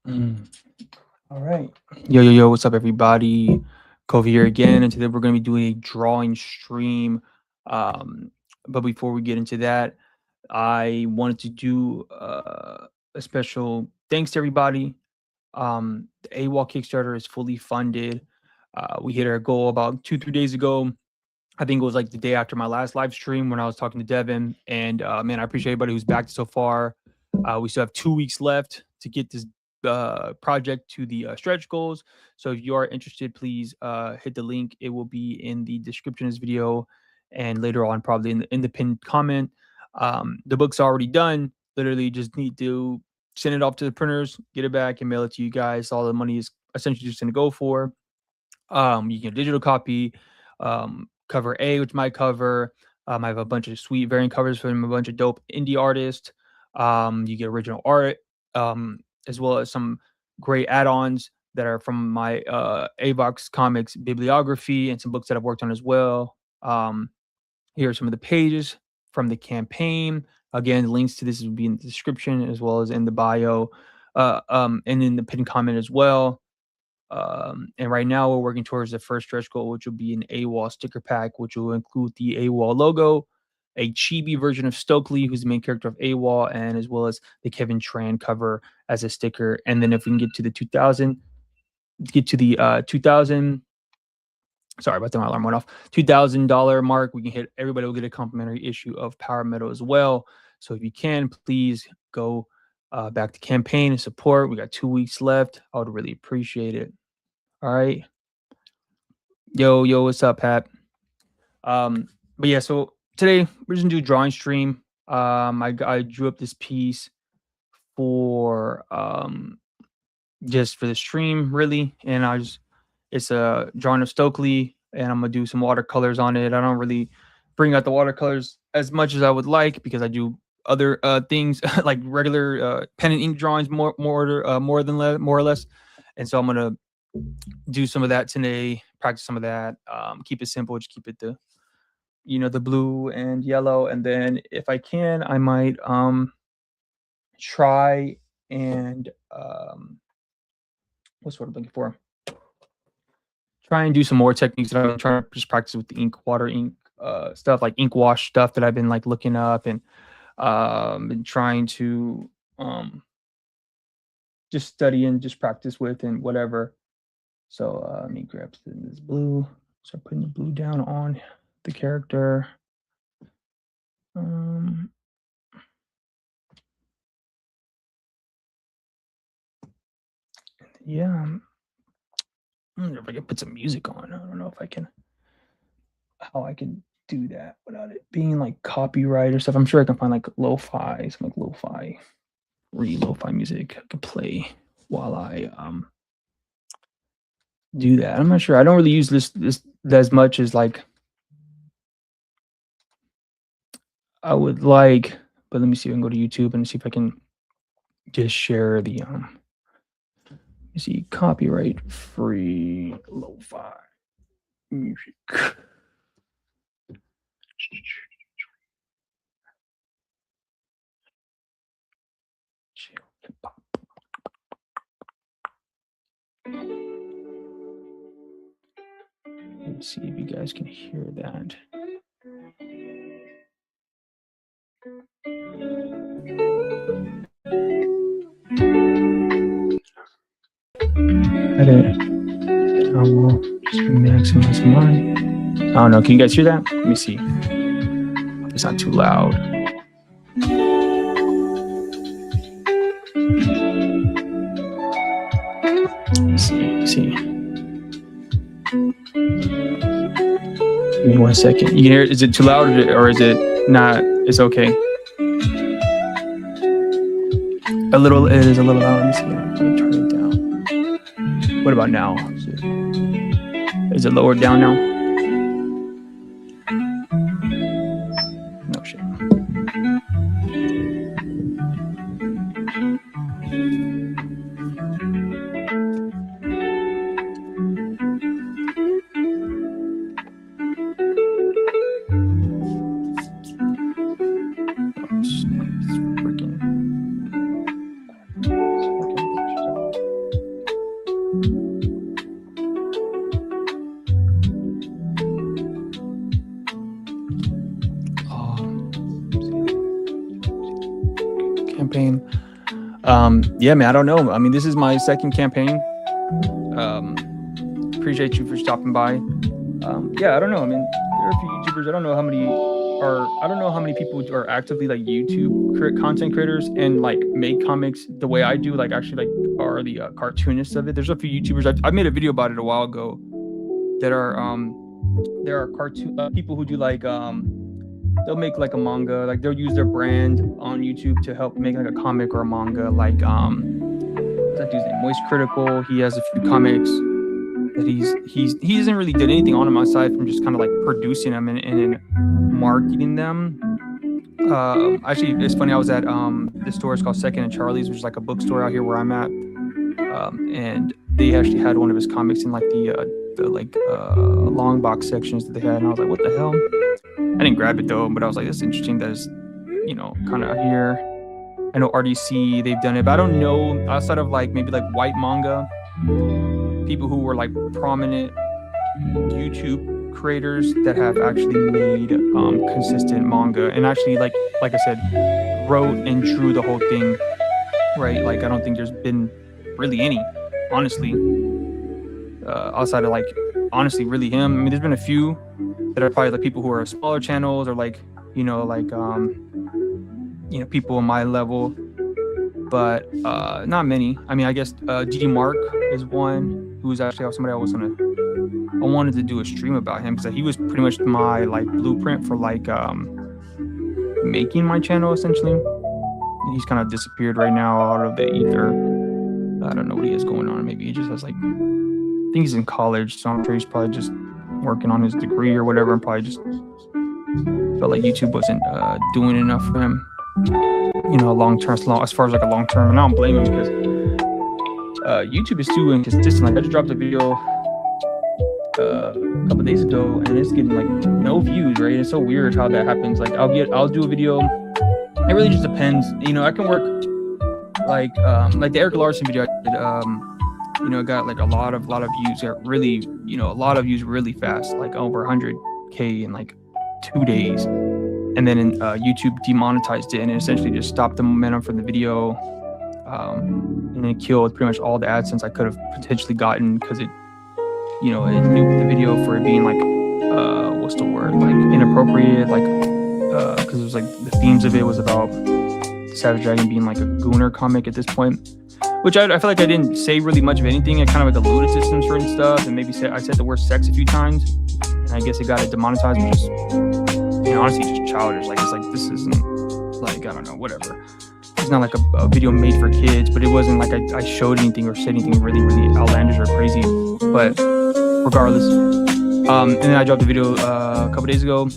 Mm. All right. Yo. What's up, everybody? Kobe here again, and today we're going to be doing a drawing stream. Um, but before we get into that, I wanted to do a special thanks to everybody. The AWOL Kickstarter is fully funded. We hit our goal about 2-3 days ago. I think it was like the day after my last live stream when I was talking to Devin. And man, I appreciate everybody who's backed so far. We still have 2 weeks left to get this project to the stretch goals. So if you are interested, please hit the link. It will be in the description of this video and later on, probably in the pinned comment. The book's already done. Literally, just need to send it off to the printers, get it back, and mail it to you guys. All the money is essentially just going to go for. You get a digital copy, cover A, which my cover. I have a bunch of sweet variant covers from a bunch of dope indie artists. You get original art, as well as some great add-ons that are from my Avox Comics bibliography and some books that I've worked on as well. Here are some of the pages from the campaign. Again, links to this will be in the description as well as in the bio, and in the pinned comment as well. And right now we're working towards the first stretch goal, which will be an AWOL sticker pack, which will include the AWOL logo, a chibi version of Stokely, who's the main character of AWOL, and as well as the Kevin Tran cover as a sticker. And then if we can get to the 2000, sorry about that, my alarm went off. $2,000 mark, we can hit. Everybody will get a complimentary issue of Power Metal as well. So if you can, please go back to campaign and support. We got 2 weeks left. I would really appreciate it. All right. Yo, what's up, Pat? But yeah, so today we're just gonna do a drawing stream. I drew up this piece for just for the stream, really, and it's a drawing of Stokely, and I'm gonna do some watercolors on it. I don't really bring out the watercolors as much as I would like because I do other things like regular pen and ink drawings more or less, and so I'm gonna do some of that today, practice some of that, keep it simple, just keep it the blue and yellow. And then if I can, I might try and what's what I'm looking for? Try and do some more techniques that I'm trying to just practice with the water ink stuff, like ink wash stuff that I've been like looking up and been trying to just study and just practice with and whatever. So let me grab this blue. Start putting the blue down on the character. Yeah. I wonder if I can put some music on. I don't know if I can, how I can do that without it being like copyright or stuff. I'm sure I can find like lo-fi, some like lo-fi music I can play while I do that. I'm not sure. I don't really use this as much as like I would like, but let me see if I can go to YouTube and see if I can just share the you see copyright free lo-fi music. Let's see if you guys can hear that. Edit. I will just maximize mine. I don't know. Can you guys hear that? Let me see. It's not too loud. Let's see. Give me 1 second. You can hear it? Is it too loud or is it not? It's okay. It is a little loud. Let me see. Let me turn it down. What about now? Is it lowered down now? No shit. campaign. Yeah, man, I don't know. I mean, this is my second campaign. Appreciate you for stopping by. Yeah, I don't know. I mean, there are a few YouTubers. I don't know how many people are actively like YouTube content creators and like make comics the way I do, like actually like are the cartoonists of it. There's a few YouTubers. I made a video about it a while ago that are there are cartoon people who do like they'll make like a manga, like they'll use their brand on YouTube to help make like a comic or a manga. Like what's that dude's name? Moist Critical. He has a few comics that he hasn't really done anything on them aside from just kind of like producing them and marketing them. Actually, it's funny. I was at this store. It's called Second and Charlie's, which is like a bookstore out here where I'm at. And they actually had one of his comics in like the long box sections that they had, and I was like, what the hell? I didn't grab it though, but I was like, this is interesting. That is, kind of here. I know RDC, they've done it, but I don't know outside of like maybe like white manga, people who were like prominent YouTube creators that have actually made consistent manga and actually like I said, wrote and drew the whole thing, right? Like I don't think there's been really any, honestly, outside of like honestly really him. I mean, there's been a few that are probably like people who are smaller channels or like people on my level, but not many. I mean, I guess DD Mark is one who's actually somebody I wanted to do a stream about him because he was pretty much my like blueprint for like making my channel essentially. He's kind of disappeared right now out of the ether. I don't know what he has going on. Maybe he just has like, I think he's in college, so I'm sure he's probably just working on his degree or whatever, and probably just felt like YouTube wasn't doing enough for him. Long term, as far as like a long term, and I don't blame him because YouTube is too inconsistent. Like I just dropped a video a couple days ago, and it's getting like no views. Right? It's so weird how that happens. Like I'll do a video. It really just depends. I can work like the Eric Larson video I did. It got like a lot of views. Got really, a lot of views really fast, like over 100K in like 2 days. And then YouTube demonetized it and it essentially just stopped the momentum from the video. And then it killed pretty much all the AdSense I could have potentially gotten because it nuked the video for it being like, what's the word? Like inappropriate, like, because it was like the themes of it was about Savage Dragon being like a gooner comic at this point. Which I feel like I didn't say really much of anything. I kind of like alluded to some certain stuff and maybe I said the word sex a few times. And I guess it got it demonetized, which is, honestly just childish. Like, it's like, this isn't like, I don't know, whatever. It's not like a video made for kids, but it wasn't like I showed anything or said anything really, really outlandish or crazy. But regardless, and then I dropped a video a couple days ago,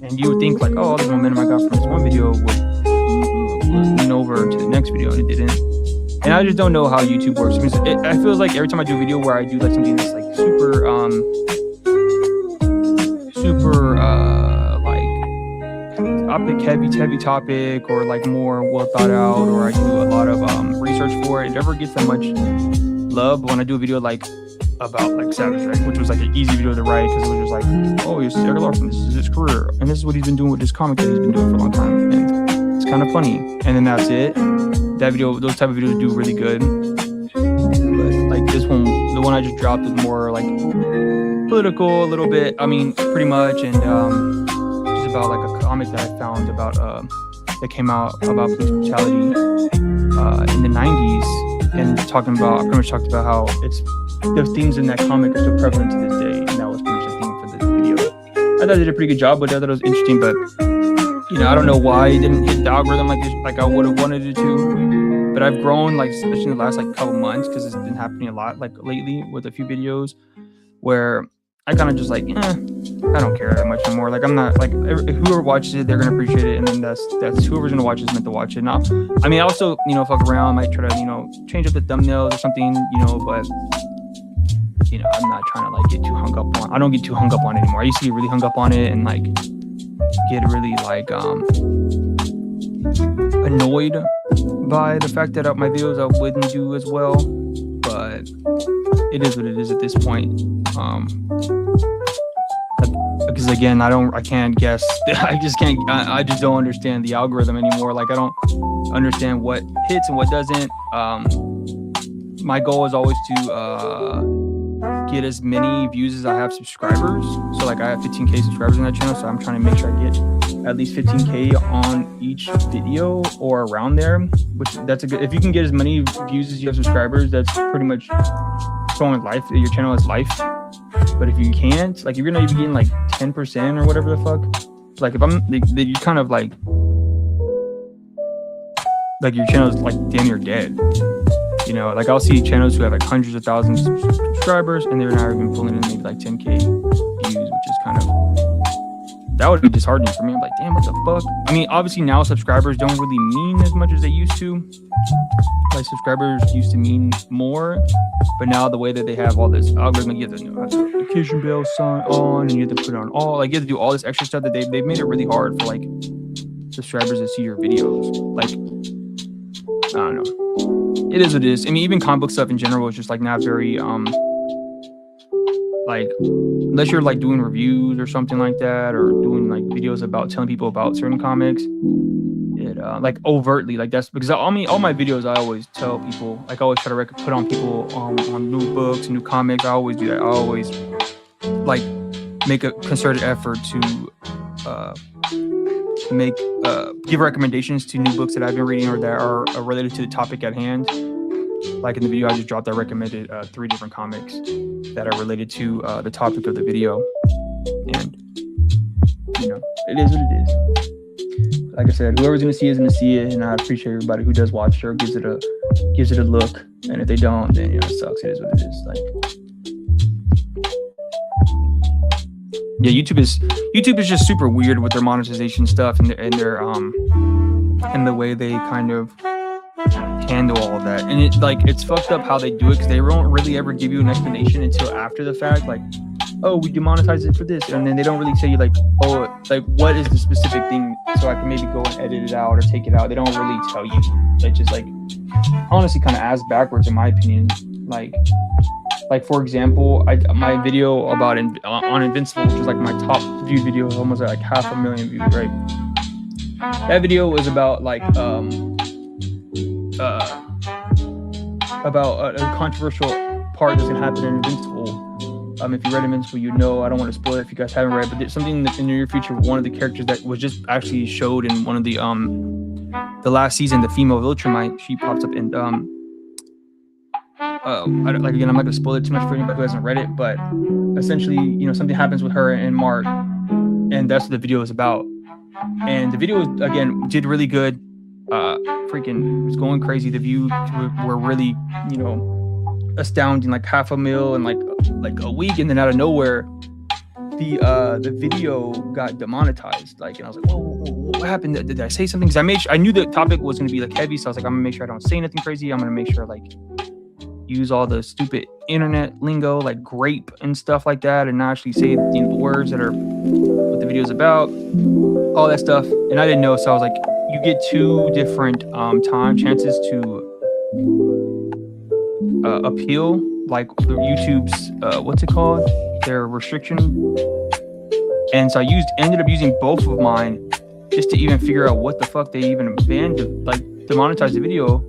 and you would think like, oh, all the momentum I got from this one video would lean over to the next video, and it didn't. And I just don't know how YouTube works. Because I feel like every time I do a video where I do like something that's like super like heavy topic or like more well thought out, or I do a lot of research for it, it never gets that much love. But when I do a video like about like Savage Dragon, which was like an easy video to write because it was just like, oh, here's Eric Larson, this is his career, and this is what he's been doing with this comic that he's been doing for a long time, and it's kind of funny. And then that's it. That video, those type of videos do really good. But like this one, the one I just dropped is more like political a little bit. I mean, pretty much, and just about like a comic that I found about that came out about police brutality in the 90s, and I pretty much talked about how the themes in that comic are still prevalent to this day, and that was pretty much the theme for this video. I thought they did a pretty good job, but I thought it was interesting, but I don't know why it didn't hit the algorithm like I would have wanted it to. But I've grown, like, especially in the last like couple months, because it's been happening a lot like lately with a few videos where I kind of just like, I don't care that much anymore. Like, I'm not like, whoever watches it, they're gonna appreciate it, and then that's whoever's gonna watch it is meant to watch it. Now, I mean, I also fuck around, might try to change up the thumbnails or something, but I'm not trying to like get too hung up on. I don't get too hung up on it anymore. I used to get really hung up on it and like get really like annoyed by the fact that my videos I wouldn't do as well, but it is what it is at this point. Because again, I can't guess. I just don't understand the algorithm anymore. Like I don't understand what hits and what doesn't. My goal is always to get as many views as I have subscribers. So like I have 15K subscribers on that channel, so I'm trying to make sure I get at least 15K on each video or around there. Which that's a good. If you can get as many views as you have subscribers, that's pretty much going with life. Your channel is life. But if you can't, like if you're not even getting like 10% or whatever the fuck, like if I'm, you kind of like your channel is like damn near dead. You know, like I'll see channels who have like hundreds of thousands of subscribers and they're not even pulling in maybe like 10K views, which is kind of, that would be disheartening for me. I'm like, damn, what the fuck? I mean, obviously now subscribers don't really mean as much as they used to. Like subscribers used to mean more, but now the way that they have all this algorithm, you have the notification bell sign on and you have to put it on all, like you have to do all this extra stuff that they've made it really hard for like subscribers to see your videos. Like, I don't know. It is what it is. I mean, even comic book stuff in general is just like not very, like, unless you're like doing reviews or something like that, or doing like videos about telling people about certain comics, it like overtly, like that's because all my videos I always tell people, like I always try to put on people on new books, new comics. I always do that. I always like make a concerted effort to give recommendations to new books that I've been reading or that are related to the topic at hand. Like in the video I just dropped, I recommended 3 different comics that are related to the topic of the video. And you know, it is what it is. Like I said, whoever's gonna see it is gonna see it, and I appreciate everybody who does watch or gives it a look. And if they don't, then you know, it sucks. It is what it is. Like, yeah, YouTube is just super weird with their monetization stuff and their and the way they kind of handle all of that. And it's fucked up how they do it, because they won't really ever give you an explanation until after the fact. Like, oh, we demonetize it for this, and then they don't really tell you like, oh, like what is the specific thing, so I can maybe go and edit it out or take it out. They don't really tell you. They just like honestly kind of ass backwards in my opinion. Like for example, my video about on Invincible, which is like my top viewed video, almost like 500,000 views, right? That video was about like about a controversial part that's gonna happen in Invincible. If you read Invincible, you know. I don't want to spoil it if you guys haven't read, but there's something in the near future. One of the characters that was just actually showed in one of the last season, the female Viltrumite, she pops up in I'm not gonna spoil it too much for anybody who hasn't read it, but essentially, you know, something happens with her and Mark, and that's what the video is about. And the video again did really good. Freaking was going crazy. The views were really, you know, astounding, like 500,000 in like a week, and then out of nowhere the video got demonetized. Like, and I was like, whoa, what happened? Did I say something? Because I knew the topic was going to be like heavy, so I was like, I'm gonna make sure I don't say anything crazy. I'm gonna make sure like use all the stupid internet lingo like grape and stuff like that, and not actually say, you know, the words that are what the video is about, all that stuff. And I didn't know, so I was like, you get 2 different chances to appeal, like YouTube's what's it called, their restriction. And so I ended up using both of mine just to even figure out what the fuck they even banned to like demonetize the video.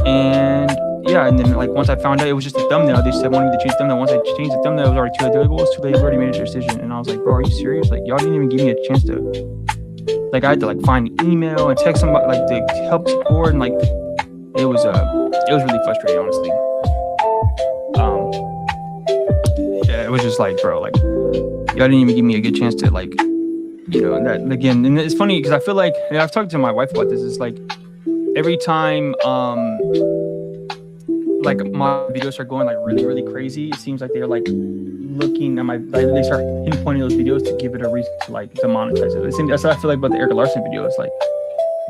And yeah, and then like once I found out it was just a thumbnail, they said wanting to change the thumbnail. Once I changed the thumbnail, it was already too late. They're like, well, it's too late, you've already made a decision. And I was like, bro, are you serious? Like, y'all didn't even give me a chance to, like, I had to like find an email and text somebody like to help support, and like it was really frustrating, honestly. Yeah, it was just like, bro, like y'all didn't even give me a good chance to like, you know, and that again. And it's funny because I feel like, and I've talked to my wife about this, it's like every time like my videos start going like really, really crazy, it seems like they're like looking at my, like they start pinpointing those videos to give it a reason to like demonetize it. That's what I feel like about the Eric Larson video. It's like,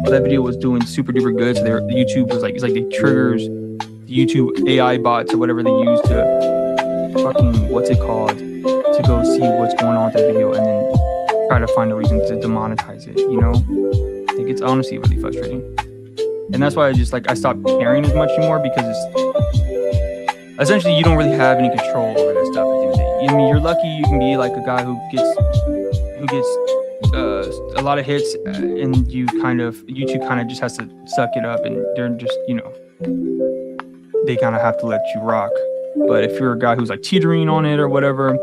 well, that video was doing super duper good, so the YouTube was like, it's like the triggers, the YouTube AI bots or whatever they use to fucking, what's it called, to go see what's going on with that video and then try to find a reason to demonetize it, you know? I think it's honestly really frustrating. And that's why I stopped caring as much anymore, because it's essentially you don't really have any control over that stuff at the end of the day. I mean, you're lucky you can be like a guy who gets a lot of hits, and YouTube kind of just has to suck it up, and they're just, they kind of have to let you rock. But if you're a guy who's like teetering on it or whatever,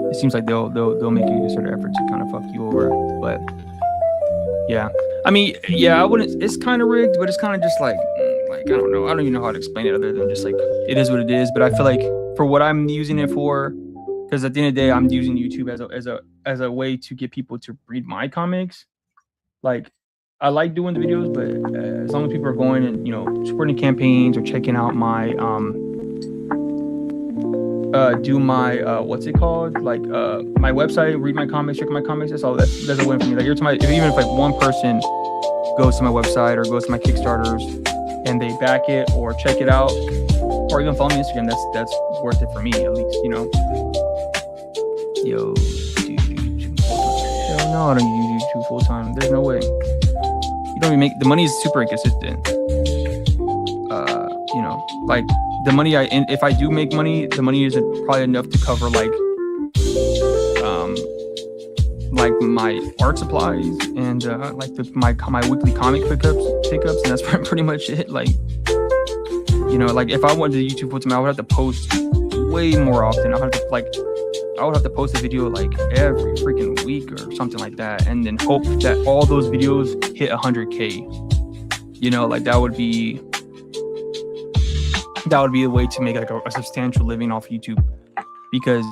it seems like they'll make a concerted effort to kind of fuck you over. But yeah, I mean, yeah, I wouldn't. It's kind of rigged, but it's kind of just like I don't know. I don't even know how to explain it other than just like it is what it is. But I feel like for what I'm using it for, because at the end of the day, I'm using YouTube as a way to get people to read my comics. Like, I like doing the videos, but as long as people are going and supporting campaigns or checking out my do my what's it called, like my website, read my comics, check my comics, that's all. That's a win for me. Like even if like one person goes to my website or goes to my Kickstarters and they back it or check it out or even follow me on Instagram, that's worth it for me, at least. Yo, dude, hell no, I don't use YouTube full time. There's no way. You don't even make the money is super inconsistent. Like the money if I do make money, the money isn't probably enough to cover like my art supplies and like my weekly comic pickups, and that's pretty much it. Like like if I wanted to YouTube full time, I would have to post way more often. I would have to post a video like every freaking week or something like that, and then hope that all those videos hit 100K. Like that would be a way to make like a substantial living off YouTube, because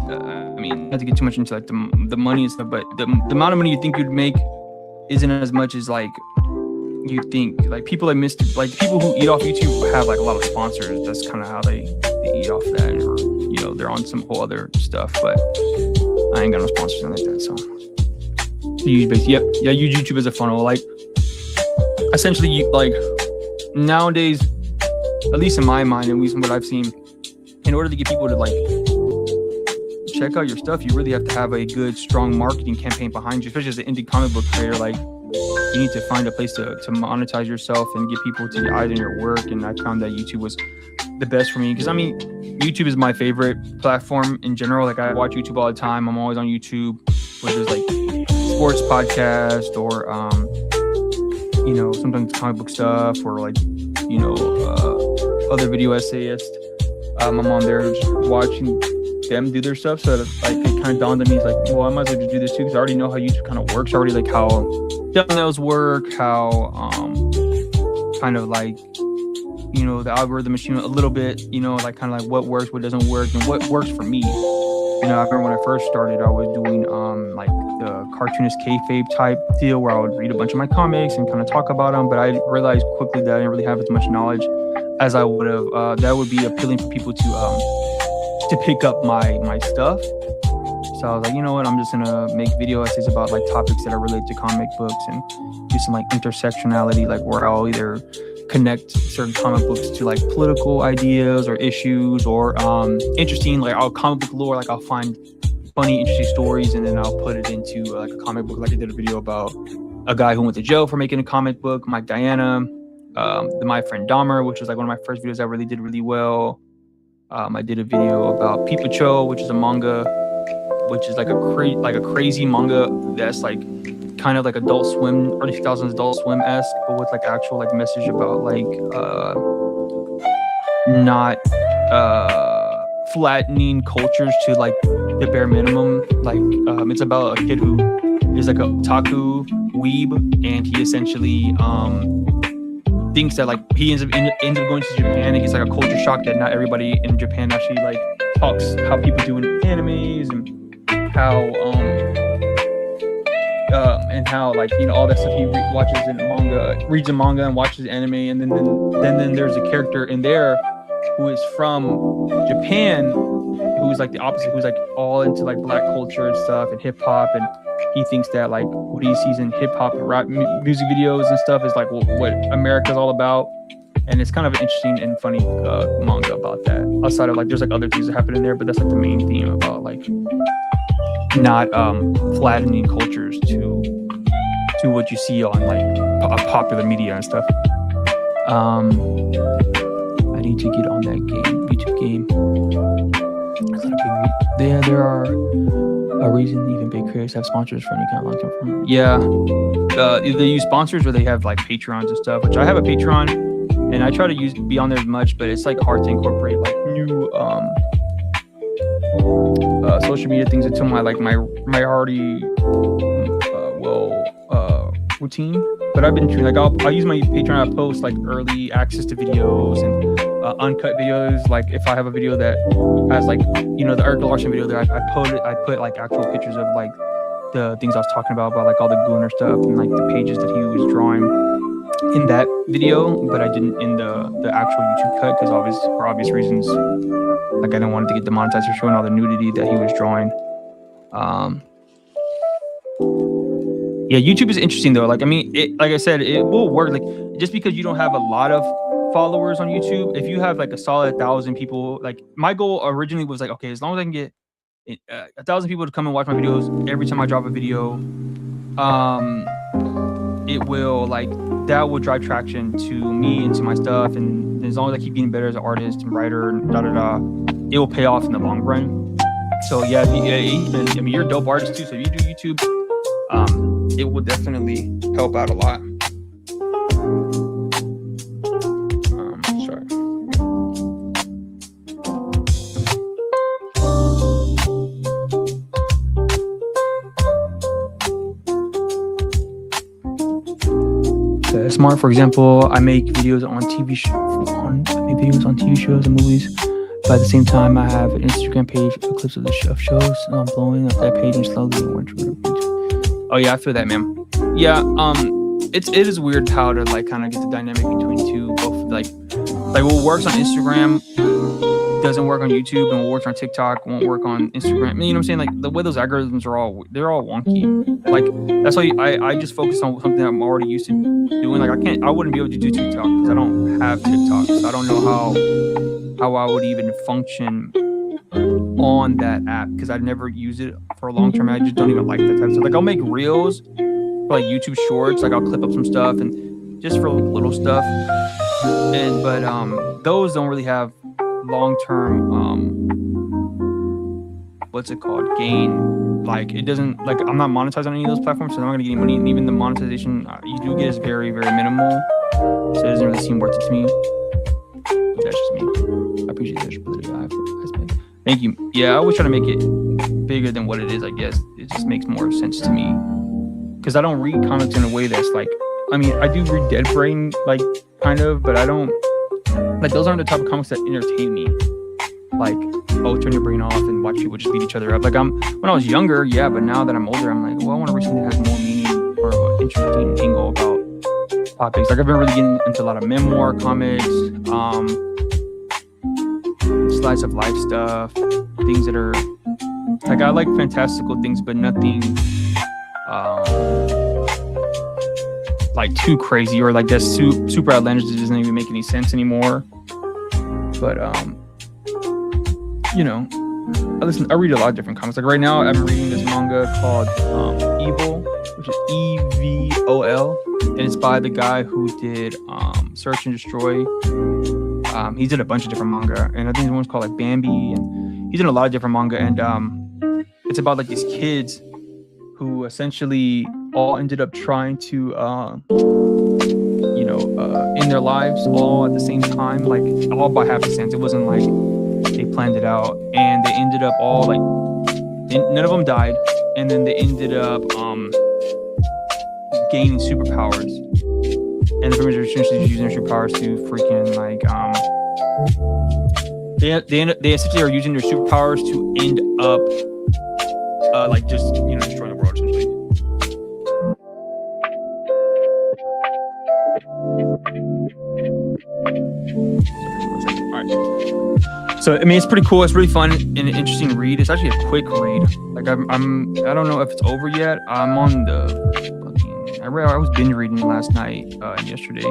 I mean, not to get too much into like the money and stuff, but the amount of money you think you'd make isn't as much as like you think. Like people like people who eat off YouTube have like a lot of sponsors. That's kind of how they eat off that, or they're on some whole other stuff. But I ain't got no sponsors like that, so use YouTube as a funnel. Like essentially, like nowadays, at least in my mind, at least in what I've seen, in order to get people to like check out your stuff, you really have to have a good, strong marketing campaign behind you, especially as an indie comic book creator. Like you need to find a place to monetize yourself and get people to eyes on your work. And I found that YouTube was the best for me, because I mean, YouTube is my favorite platform in general. Like I watch YouTube all the time. I'm always on YouTube, whether it's like sports podcast or sometimes comic book stuff, or like other video essayists. I'm on there just watching them do their stuff, so that like it kind of dawned on me, it's like, well, I might as well just do this too, because I already know how YouTube kind of works. I already like how thumbnails work, how kind of like the algorithm machine a little bit, like kind of like what works, what doesn't work, and what works for me. I remember when I first started, I was doing like the cartoonist kayfabe type deal, where I would read a bunch of my comics and kind of talk about them, but I realized quickly that I didn't really have as much knowledge as I would have. That would be appealing for people to pick up my stuff. So I was like, you know what, I'm just gonna make video essays about like topics that are related to comic books, and do some like intersectionality, like where I'll either connect certain comic books to like political ideas or issues, or interesting, like I'll comic book lore, like I'll find funny, interesting stories, and then I'll put it into like a comic book. Like I did a video about a guy who went to jail for making a comic book, Mike Diana, My Friend Dahmer, which was like one of my first videos that really did really well. I did a video about Pipacho, which is a manga, which is like a crazy manga that's like kind of like Adult Swim, early 2000s Adult Swim-esque, but with like actual like message about like not flattening cultures to like the bare minimum. Like it's about a kid who is like a otaku weeb, and he essentially thinks that like he ends up going to Japan and gets like a culture shock that not everybody in Japan actually like talks how people do in animes, and how like all that stuff he watches in manga, reads in manga and watches anime, and then there's a character in there who is from Japan, who's like the opposite, who's like all into like black culture and stuff and hip hop, and he thinks that like what he sees in hip hop and rap music videos and stuff is like what America's all about. And it's kind of an interesting and funny manga about that. Outside of like, there's like other things that happen in there, but that's like the main theme about like not flattening cultures to what you see on like popular media and stuff. I need to get on that YouTube game. There are A reason even big creators have sponsors for any kind of long-term form. Yeah, they use sponsors or they have like Patreons and stuff. Which I have a Patreon, and I try to be on there as much, but it's like hard to incorporate like new social media things into my already routine. But I've been doing like I'll use my Patreon. I post like early access to videos and uncut videos. Like if I have a video that has like the Eric Larson video that I put like actual pictures of like the things I was talking about like all the Gunner stuff and like the pages that he was drawing in that video, but I didn't in the actual YouTube cut because for obvious reasons. Like I didn't want it to get demonetized for showing all the nudity that he was drawing. Yeah, YouTube is interesting though. Like I mean, like I said, it will work. Like just because you don't have a lot of followers on YouTube, if you have like a solid 1,000 people, like my goal originally was like, okay, as long as I can get 1,000 people to come and watch my videos every time I drop a video, it will that will drive traction to me and to my stuff. And as long as I keep getting better as an artist and writer and it will pay off in the long run. So yeah, I mean, you're a dope artist too. So if you do YouTube, it will definitely help out a lot. Sorry. Smart, for example, I make videos on TV shows and movies. But at the same time, I have an Instagram page with clips of shows. I'm blowing up that page and slowly. Oh yeah, I feel that, man. Yeah, it is weird how to kind of get the dynamic between two. Both like what works on Instagram doesn't work on YouTube, and what works on TikTok won't work on Instagram. You know what I'm saying? Like the way those algorithms are they're all wonky. Like that's why I just focus on something that I'm already used to doing. Like I wouldn't be able to do TikTok because I don't have TikTok, so I don't know how I would even function on that app because I've never used it for a long term. I just don't even like that type of stuff. Like I'll make reels for YouTube shorts. Like I'll clip up some stuff and just for little stuff. But those don't really have long-term what's it called, gain. Like it doesn't, I'm not monetized on any of those platforms, so I'm not gonna get any money, and even the monetization you do get is very, very minimal, so it doesn't really seem worth it to me. But that's just me. I appreciate that. Thank you. Yeah, I always try to make it bigger than what it is. I guess it just makes more sense to me because I don't read comics in a way that's I mean, I do read Dead Brain kind of, but I don't those aren't the type of comics that entertain me. Turn your brain off and watch people just beat each other up. When I was younger, yeah, but now that I'm older, I'm I want to read something that has more meaning or an interesting angle about topics. I've been really getting into a lot of memoir comics, slice of life stuff, things that are I like fantastical things, but nothing too crazy or that's super outlandish that doesn't even make any sense anymore. But I read a lot of different comics. Right now I'm reading this manga called Evil, which is EVOL, and it's by the guy who did Search and Destroy. He did a bunch of different manga, and I think one's called Bambi, and he's in a lot of different manga, and it's about these kids who essentially all ended up trying to end their lives all at the same time, all by happenstance. It wasn't they planned it out, and they ended up all none of them died, and then they ended up gaining superpowers, and the pretty much essentially using their superpowers to freaking they essentially are using their superpowers to end up just destroying the world essentially. Alright. So I mean, it's pretty cool. It's really fun and an interesting read. It's actually a quick read. I don't know if it's over yet. I'm on I was binge reading last night and yesterday.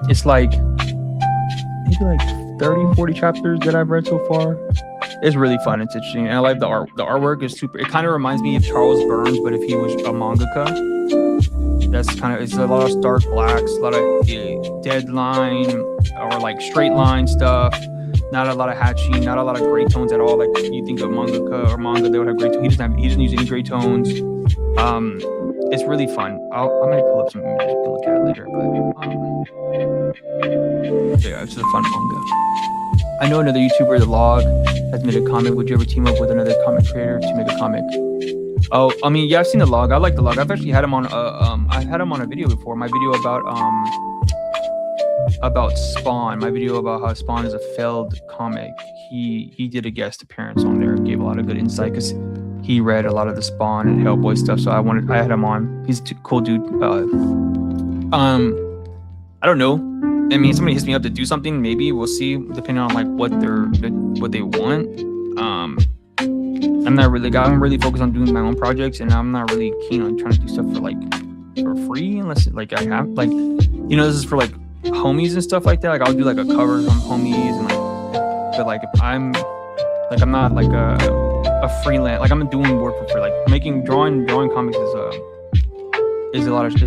It's maybe 30, 40 chapters that I've read so far. It's really fun. It's interesting. And I like the art. The artwork is super. It kind of reminds me of Charles Burns, but if he was a mangaka. It's a lot of stark blacks, a lot of deadline or straight line stuff. not a lot of hatching, not a lot of gray tones at all. Like you think of mangaka or manga, they would have gray tones. He doesn't use any gray tones. It's really fun. I might pull up some images to look at later, but yeah, it's a fun manga. I know another YouTuber, The Log, has made a comic. Would you ever team up with another comic creator to make a comic? Oh, I mean, yeah, I've seen The Log. I like The Log. I've actually had him on I had him on a video before. My video about Spawn. My video about how Spawn is a failed comic. He did a guest appearance on there, gave a lot of good insight because he read a lot of the Spawn and Hellboy stuff. So I had him on. He's a cool dude. I don't know. I mean, somebody hits me up to do something. Maybe we'll see, depending on like what they want. I'm really focused on doing my own projects, and I'm not really keen on trying to do stuff for free unless like I have like, this is for like homies and stuff like that. Like I'll do like a cover on homies and like, but like if I'm not like a freelance, like I'm doing work for like drawing comics is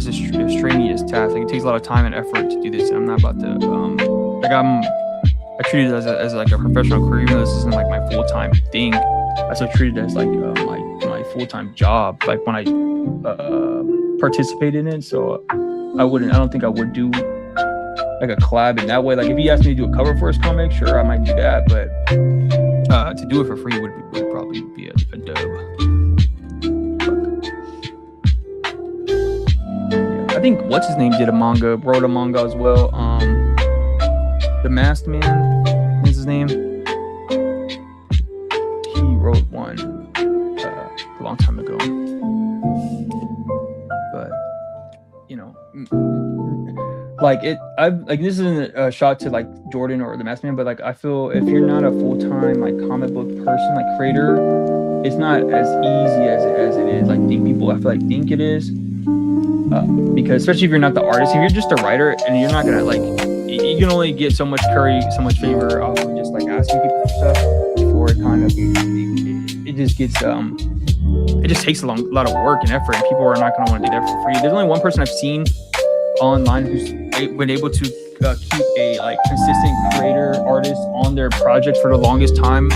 a strenuous task. Like it takes a lot of time and effort to do this, and I'm not about to I treat it as like a professional career, even though this isn't like my full-time thing. I still treat it as like my full-time job, like when I participate in it. So I don't think I would do like a collab in that way. Like if he asked me to do a cover for his comic, sure, I might do that, but to do it for free would probably be a dub. I think what's his name wrote a manga as well. The Masked Man is his name. He wrote one a long time ago. But this isn't a shot to like Jordan or the Masked Man, but like I feel if you're not a full-time like comic book person, like creator, it's not as easy as it is. Like people think it is. Because especially if you're not the artist, if you're just a writer and you're not gonna like, you can only get so much favor off of just like asking people for stuff before it kind of it just gets it just takes a lot of work and effort, and people are not gonna want to do that for free. There's only one person I've seen online who's been able to keep a like consistent creator artist on their project for the longest time,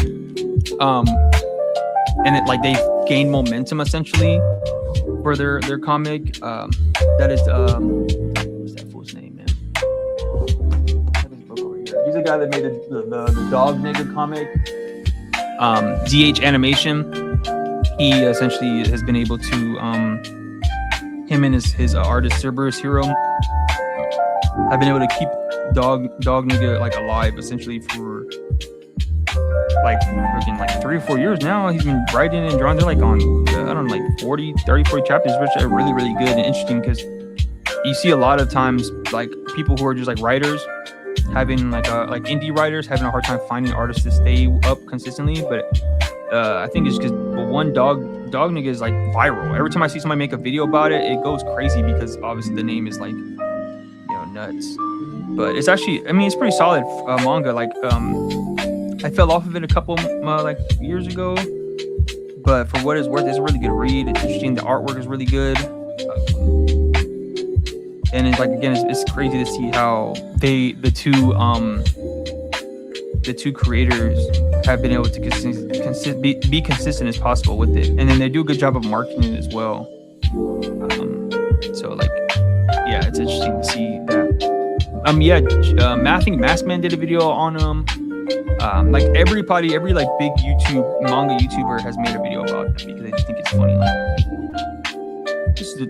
and it like they've gained momentum essentially for their comic. That is what's that fool's name, man? He's the guy that made the dog nigga comic. DH Animation. He essentially has been able to him and his artist Cerberus Hero have been able to keep dog nigga like alive essentially for like 3 or 4 years now. He's been writing and drawing. They're like on I don't know, like 40 chapters, which are really, really good and interesting, because you see a lot of times like people who are just like writers having like indie writers having a hard time finding artists to stay up consistently. But I think it's because one dog nigga is like viral. Every time I see somebody make a video about it, it goes crazy because obviously the name is like nuts. But it's actually, I mean, it's pretty solid manga. Like I fell off of it a couple like years ago, but for what it's worth, it's a really good read. It's interesting. The artwork is really good, and it's like, again, it's crazy to see how the two creators have been able to be consistent as possible with it, and then they do a good job of marketing it as well. So like, yeah, it's interesting to see that. I think Masked Man did a video on like every like big manga YouTuber has made a video about them because they just think it's funny. Like, this is the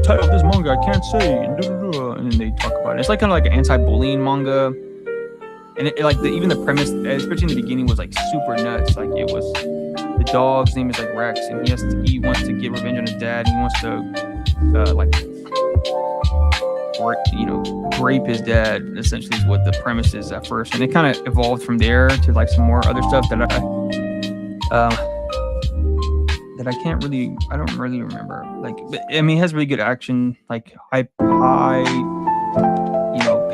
title of this manga, I can't say, and then they talk about it. It's like kind of like an anti-bullying manga, and even the premise, especially in the beginning, was like super nuts. Like it was, the dog's name is like Rex, and he wants to get revenge on his dad. He wants to rape his dad, essentially, is what the premise is at first, and it kind of evolved from there to like some more other stuff that I don't really remember. Like, but I mean, it has really good action, like high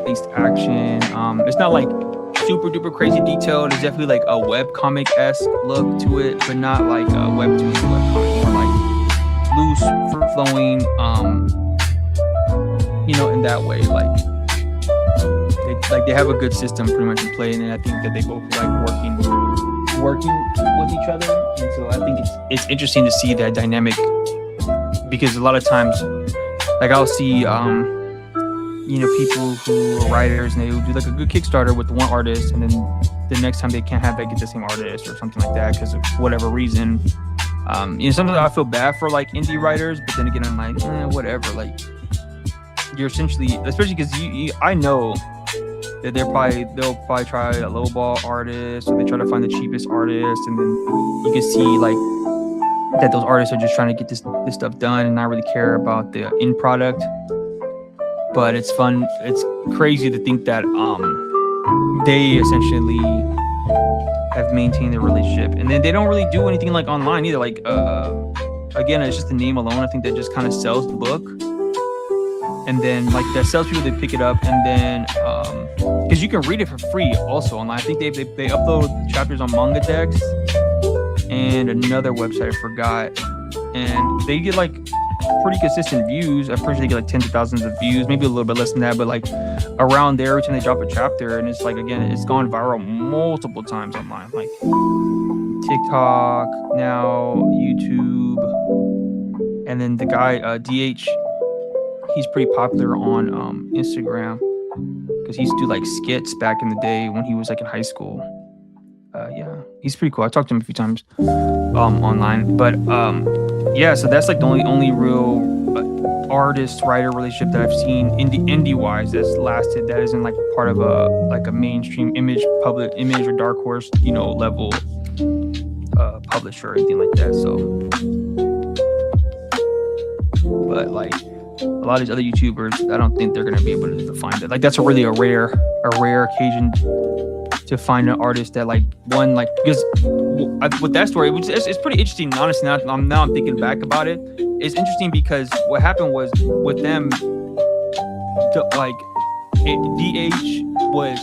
paced action. It's not like super duper crazy detailed. It's definitely like a webcomic-esque look to it, but not like a webtoon to webcomic, more like loose, free-flowing, in that way. Like like they have a good system pretty much in play, and then I think that they both like working with each other, and so I think it's interesting to see that dynamic, because a lot of times, like I'll see people who are writers and they will do like a good Kickstarter with one artist, and then the next time they can't have get the same artist or something like that because of whatever reason. Sometimes I feel bad for like indie writers, but then again I'm like, whatever. Like you're essentially, especially because I know that they'll probably try a lowball artist, or they try to find the cheapest artist, and then you can see like that those artists are just trying to get this stuff done and not really care about the end product. But it's fun. It's crazy to think that they essentially have maintained their relationship, and then they don't really do anything like online either. Like again, it's just the name alone. I think that just kind of sells the book, and then like that sells people, they pick it up, and then because you can read it for free also online. I think they upload chapters on Manga Dex and another website I forgot, and they get like pretty consistent views. I'm pretty sure they get like tens of thousands of views, maybe a little bit less than that, but like around there every time they drop a chapter. And it's like, again, it's gone viral multiple times online, like TikTok, now YouTube, and then the guy DH, he's pretty popular on Instagram because he used to do like skits back in the day when he was like in high school. Yeah, he's pretty cool. I talked to him a few times online, but yeah, so that's like the only real artist-writer relationship that I've seen indie-wise that's lasted, that isn't like part of a mainstream public image or dark horse level publisher or anything like that. So, but like a lot of these other YouTubers, I don't think they're gonna be able to find it. Like that's a rare occasion to find an artist that like one, like, because with that story, which it's pretty interesting, honestly. Now I'm thinking back about it, it's interesting because what happened was with them, DH was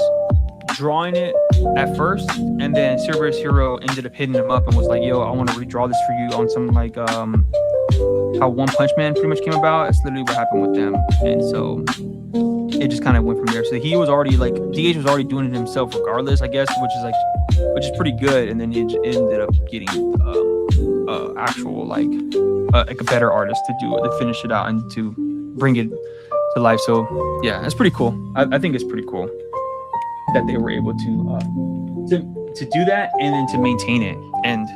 drawing it at first, and then Cerberus Hero ended up hitting him up and was like, yo, I want to redraw this for you on some like how One Punch Man pretty much came about. It's literally what happened with them, and so it just kind of went from there. So he was already like, DH was already doing it himself regardless, I guess, which is pretty good. And then it ended up getting actual like a better artist to finish it out and to bring it to life. So yeah, it's pretty cool. I think it's pretty cool that they were able to do that and then to maintain it. And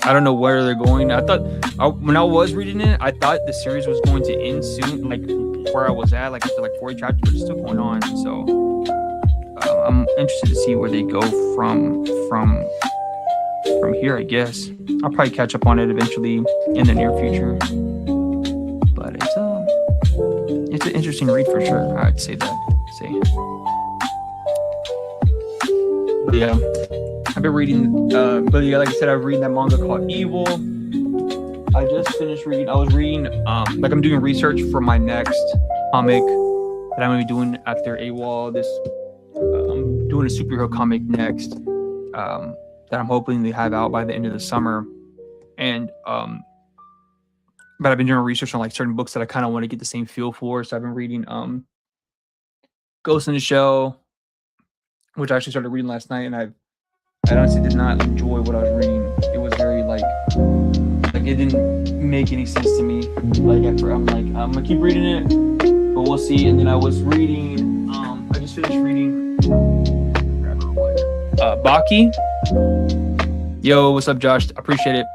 I don't know where they're going. I thought when I was reading it, I thought the series was going to end soon, like where I was at, like after like 40 chapters, but it's still going on. So I'm interested to see where they go from here, I guess. I'll probably catch up on it eventually in the near future. But it's an interesting read for sure. I'd say that. But yeah, I've been reading. But yeah, like I said, I've reading that manga called Awol. I just finished reading. I was reading. Like I'm doing research for my next comic that I'm gonna be doing after Awol. I'm doing a superhero comic next. That I'm hoping to have out by the end of the summer. And but I've been doing research on like certain books that I kind of want to get the same feel for. So I've been reading Ghost in the Shell, which I actually started reading last night, and I honestly did not enjoy what I was reading. It was very like it didn't make any sense to me. Like after I'm like, I'm gonna keep reading it, but we'll see. And then I was reading, I just finished reading Baki. Yo, what's up, Josh? I appreciate it.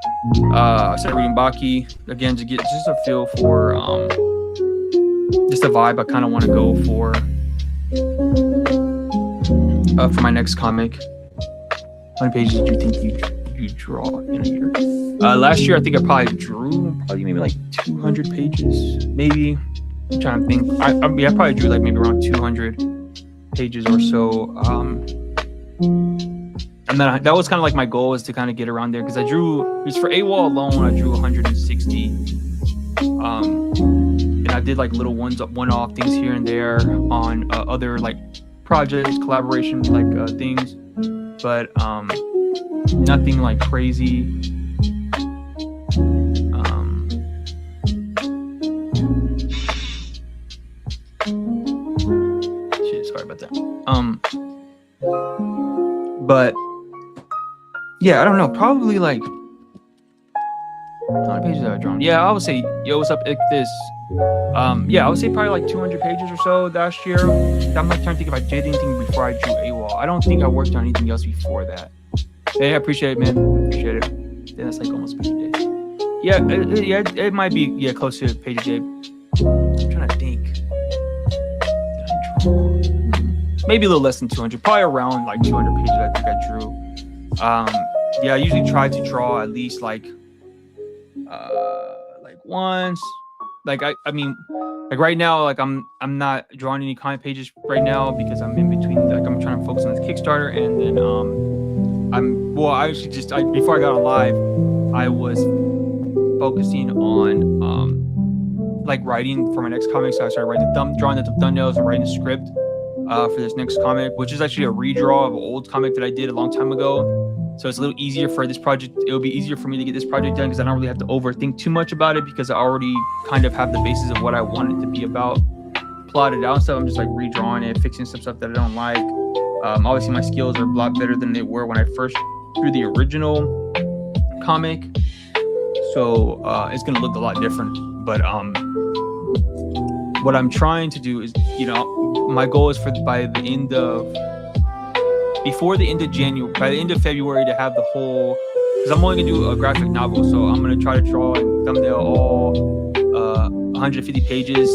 I started reading Baki again to get just a feel for just the vibe I kind of want to go for my next comic. How many pages do you think you draw in a year? Last year, I think I probably drew maybe like 200 pages, maybe. I'm trying to think. I probably drew like maybe around 200 pages or so. And then that was kind of like my goal, is to kind of get around there, because I drew, just for Awol alone, I drew 160. And I did like little one-off things here and there on other like projects, collaboration like things, but nothing like crazy. Sorry about that. But yeah, I don't know. Probably like how many pages have I drawn? Yeah, I would say, yo, what's up, Ichthus? Yeah, I would say probably like 200 pages or so last year. I'm like trying to think if I did anything before I drew Awol. I don't think I worked on anything else before that. Hey, I appreciate it, man. Appreciate it. Yeah, that's like almost page a day. Yeah, it might be close to page a day. I'm trying to think. Did I draw? Maybe a little less than 200. Probably around like 200 pages. I think I drew. Yeah, I usually try to draw at least like once. Like I mean, like right now, like I'm not drawing any comic pages right now because I'm in between. Like I'm trying to focus on this Kickstarter, and then I actually before I got on live, I was focusing on like writing for my next comic. So I started writing drawing the thumbnails and writing the script for this next comic, which is actually a redraw of an old comic that I did a long time ago. So it's a little easier for this project. It'll be easier for me to get this project done because I don't really have to overthink too much about it because I already kind of have the basis of what I want it to be about plotted out. So I'm just like redrawing it, fixing some stuff that I don't like. Obviously my skills are a lot better than they were when I first drew the original comic. So it's gonna look a lot different. But what I'm trying to do is, my goal is before the end of January, by the end of February, to have the whole, because I'm only gonna do a graphic novel, so I'm gonna try to draw and thumbnail all 150 pages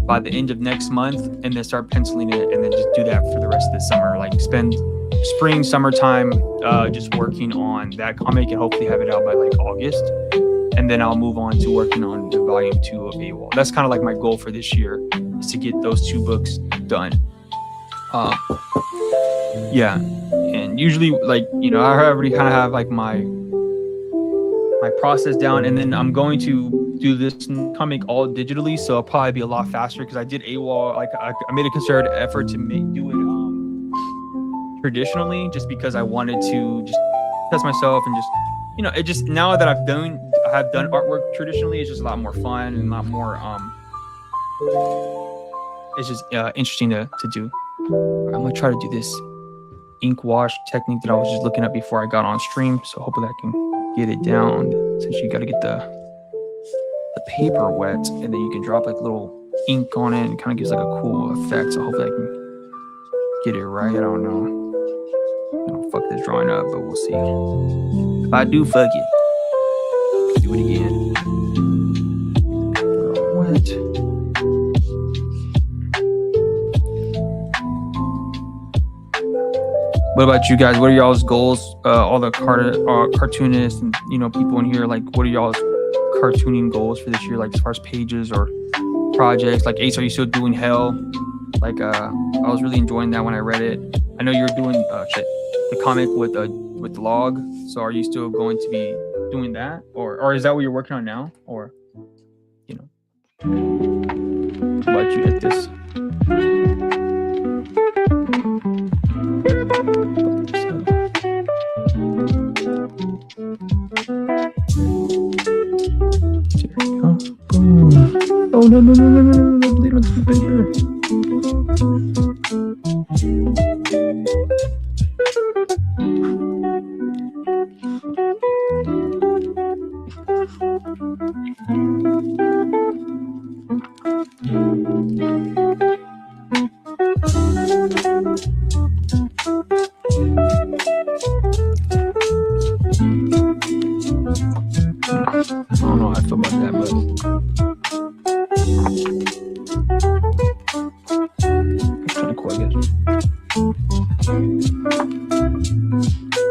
by the end of next month, and then start penciling it, and then just do that for the rest of the summer. Like spend spring, summertime, just working on that comic, and hopefully have it out by like August, and then I'll move on to working on the volume 2 of Awol. That's kind of like my goal for this year, is to get those 2 books done. Yeah, and usually like I already kind of have like my process down, and then I'm going to do this comic all digitally, so it'll probably be a lot faster because I did Awol, like I made a concerted effort to do it traditionally, just because I wanted to just test myself and just it just, now that I have done artwork traditionally, it's just a lot more fun and a lot more it's just interesting to do. I'm gonna try to do this ink wash technique that I was just looking at before I got on stream, so hopefully I can get it down, since you got to get the paper wet, and then you can drop like little ink on it, and it kind of gives like a cool effect. So hopefully I can get it right. I don't know. I don't fuck this drawing up, but we'll see. If I do fuck it, do it again. Wet. What about you guys? What are y'all's goals? All the cartoonists and people in here, like, what are y'all's cartooning goals for this year? Like as far as pages or projects? Like Ace, are you still doing Hell? Like I was really enjoying that when I read it. I know you're doing the comic with Log. So are you still going to be doing that, or is that what you're working on now? Or what about you at this? Oh no! Leave it here. I don't know how I feel about that, but it's kind of cool, I guess.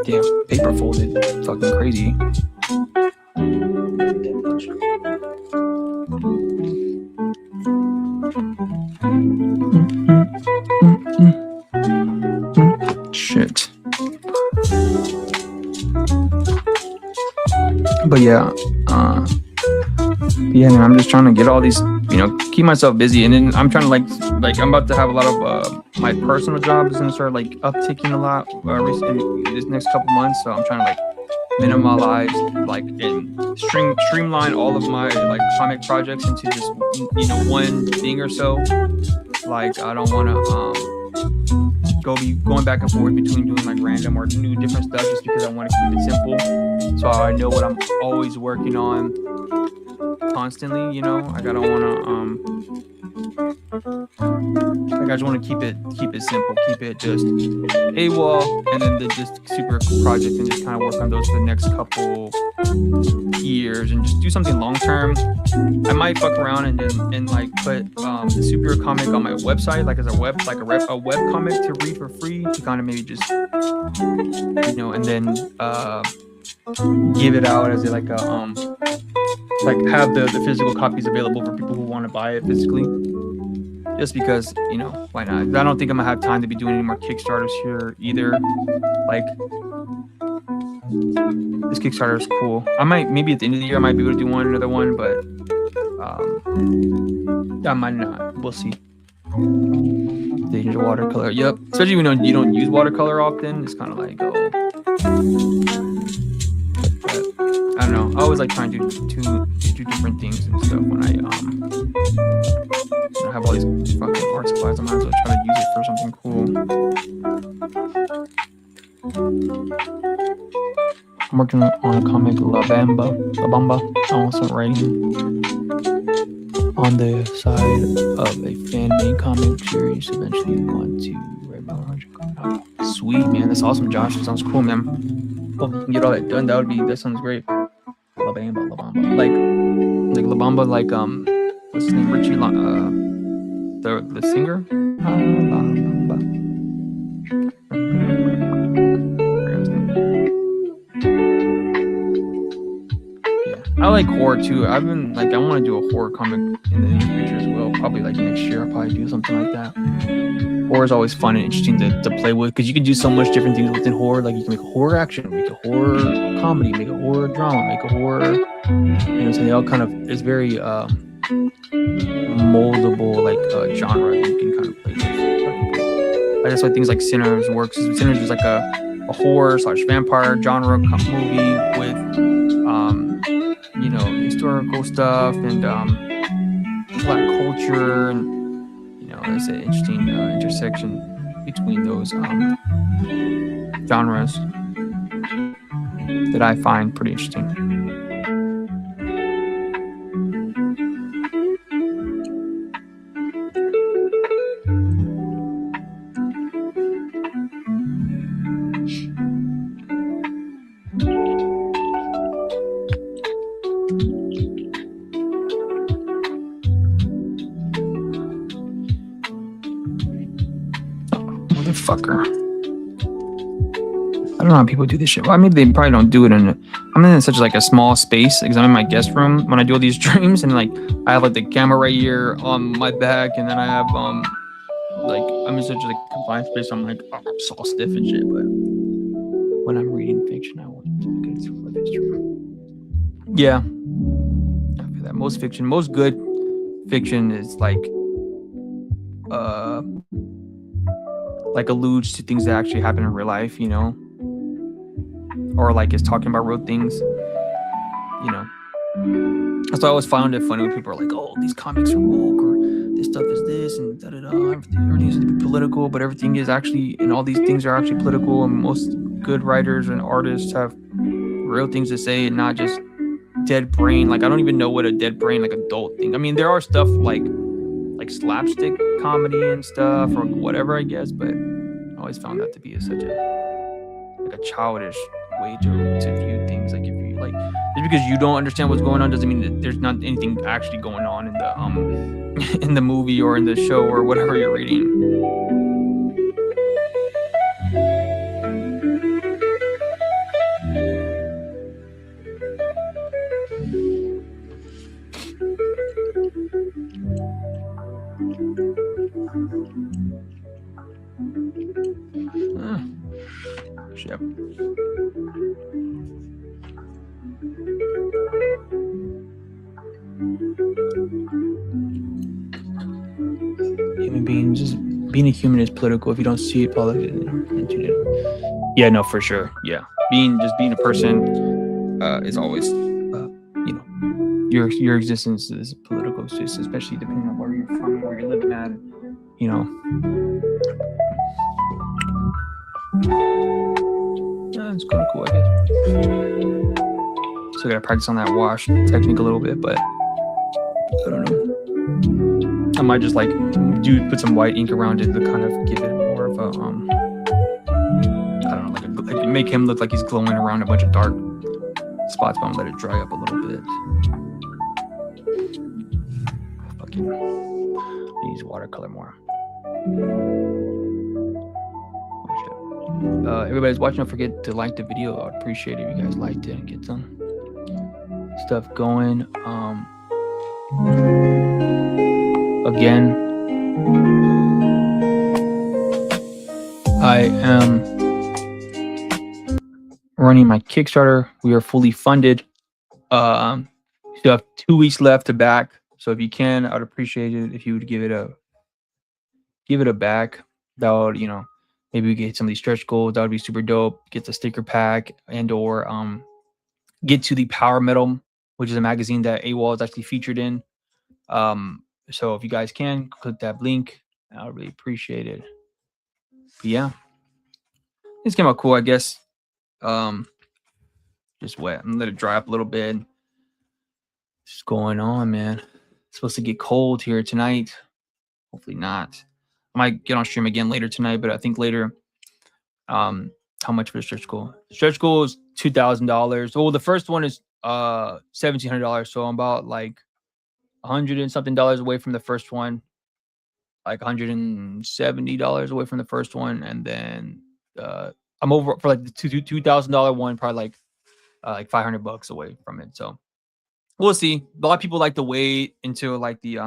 Damn, paper folded. Fucking crazy. Shit. But yeah, man, I'm just trying to get all these, keep myself busy, and then I'm trying to like I'm about to have a lot of my personal jobs and start like upticking a lot in this next couple months. So I'm trying to like minimize, like, and streamline all of my like comic projects into just one thing or so. Like I don't want to back and forth between doing like random or new different stuff just because I want to keep it simple. So I know what I'm always working on constantly, you know. I just want to keep it simple, keep it just AWOL, and then the just super cool project, and just kind of work on those for the next couple years, and just do something long term. I might fuck around and like put the superhero comic on my website, like as a web comic to read for free, to kind of maybe just, you know, and then give it out as like a like have the physical copies available for people who want to buy it physically. Just because, you know, why not? I don't think I'm gonna have time to be doing any more Kickstarters here either. Like, this Kickstarter is cool. I might, maybe at the end of the year, I might be able to do another one, but I might not. We'll see. Danger watercolor. Yep. Especially when you don't use watercolor often. It's kind of like, oh. But, I don't know. I always like trying to do different things and stuff when I have all these fucking art supplies. I might as well try to use it for something cool. I'm working on a comic, La Bamba. I'm also writing on the side of a fan-made comic series. Eventually want to write my own comic. Sweet, man. That's awesome, Josh. That sounds cool, man. Hope you can get all that done. That sounds great. La Bamba. Like La Bamba, like what's his name? Richie the singer? I like horror too. I want to do a horror comic in the near future as well. Probably like next year, I'll probably do something like that. Horror is always fun and interesting to play with, because you can do so much different things within horror. Like you can make a horror action, make a horror comedy, make a horror drama, make a horror. You know, so they all kind of, it's very moldable, like genre that you can kind of play with. Like that's why things like Sinners works. Sinners is like a horror / vampire genre movie with you know, historical stuff and black culture, and you know, there's an interesting intersection between those genres that I find pretty interesting. Motherfucker. I don't know how people do this shit. Well, maybe they probably don't do it I'm in such like a small space, because I'm in my guest room when I do all these streams, and like I have like the camera right here on my back, and then I have like I'm in such like confined space, I'm like, oh, I'm so stiff and shit. But when I'm reading fiction, I want to get through the history. Yeah, I feel that most good fiction is like alludes to things that actually happen in real life, you know, or like is talking about real things, you know. That's why I always found it funny when people are like, oh, these comics are woke, or this stuff is this and da-da-da, everything is political, but everything is actually, and all these things are actually political, and most good writers and artists have real things to say and not just dead brain. Like, I don't even know what a dead brain, like, adult thing. I mean, there are stuff like slapstick comedy and stuff or whatever, I guess, but I always found that to be such a childish way to view things. Like, if you like, just because you don't understand what's going on doesn't mean that there's not anything actually going on in the in the movie or in the show or whatever you're reading. Shit. Human beings, just being a human is political. If you don't see it, politics. Yeah, no, for sure. Yeah, being a person is always, you know, your existence is political, just especially depending on where you're from, where you're living at, you know. Still gotta practice on that wash technique a little bit, but I don't know. I might just like put some white ink around it to kind of give it more of a I don't know, like make him look like he's glowing around a bunch of dark spots, but I'm gonna let it dry up a little bit. Fucking use watercolor more. Everybody's watching, don't forget to like the video. I'd appreciate it if you guys liked it and get some stuff going. Again, I am running my Kickstarter. We are fully funded. Still have 2 weeks left to back. So if you can, I'd appreciate it if you would give it a back. That would, you know, maybe we get some of these stretch goals. That would be super dope. Get the sticker pack and or get to the Power Metal, which is a magazine that Awol is actually featured in. So if you guys can click that link, I would really appreciate it. But yeah, this came out cool, I guess. Just wet and let it dry up a little bit. What's going on, man? It's supposed to get cold here tonight. Hopefully not. I might get on stream again later tonight, but I think later. How much for the stretch goal? Stretch goal is $2,000. Well, the first one is $1,700. So I'm about like $100 and something away from the first one, like $170 away from the first one, and then I'm over for like the $2,000 one, probably like $500 away from it. So we'll see. A lot of people like to wait until like the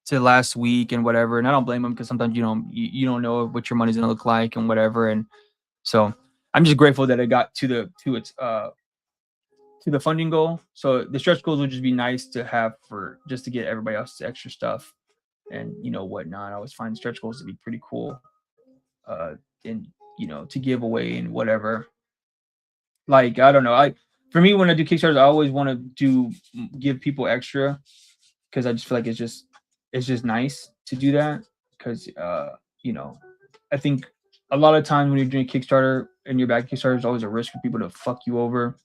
to last week and whatever, and I don't blame them because sometimes you don't know what your money's gonna look like and whatever, and so I'm just grateful that it got to the funding goal. So the stretch goals would just be nice to have for just to get everybody else's extra stuff and whatnot. I always find stretch goals to be pretty cool, and to give away and whatever. Like I don't know, for me when I do Kickstarters, I always want to give people extra because I just feel like it's just nice to do that because I think a lot of times when you're doing a Kickstarter and you're back Kickstarter, there's always a risk for people to fuck you over.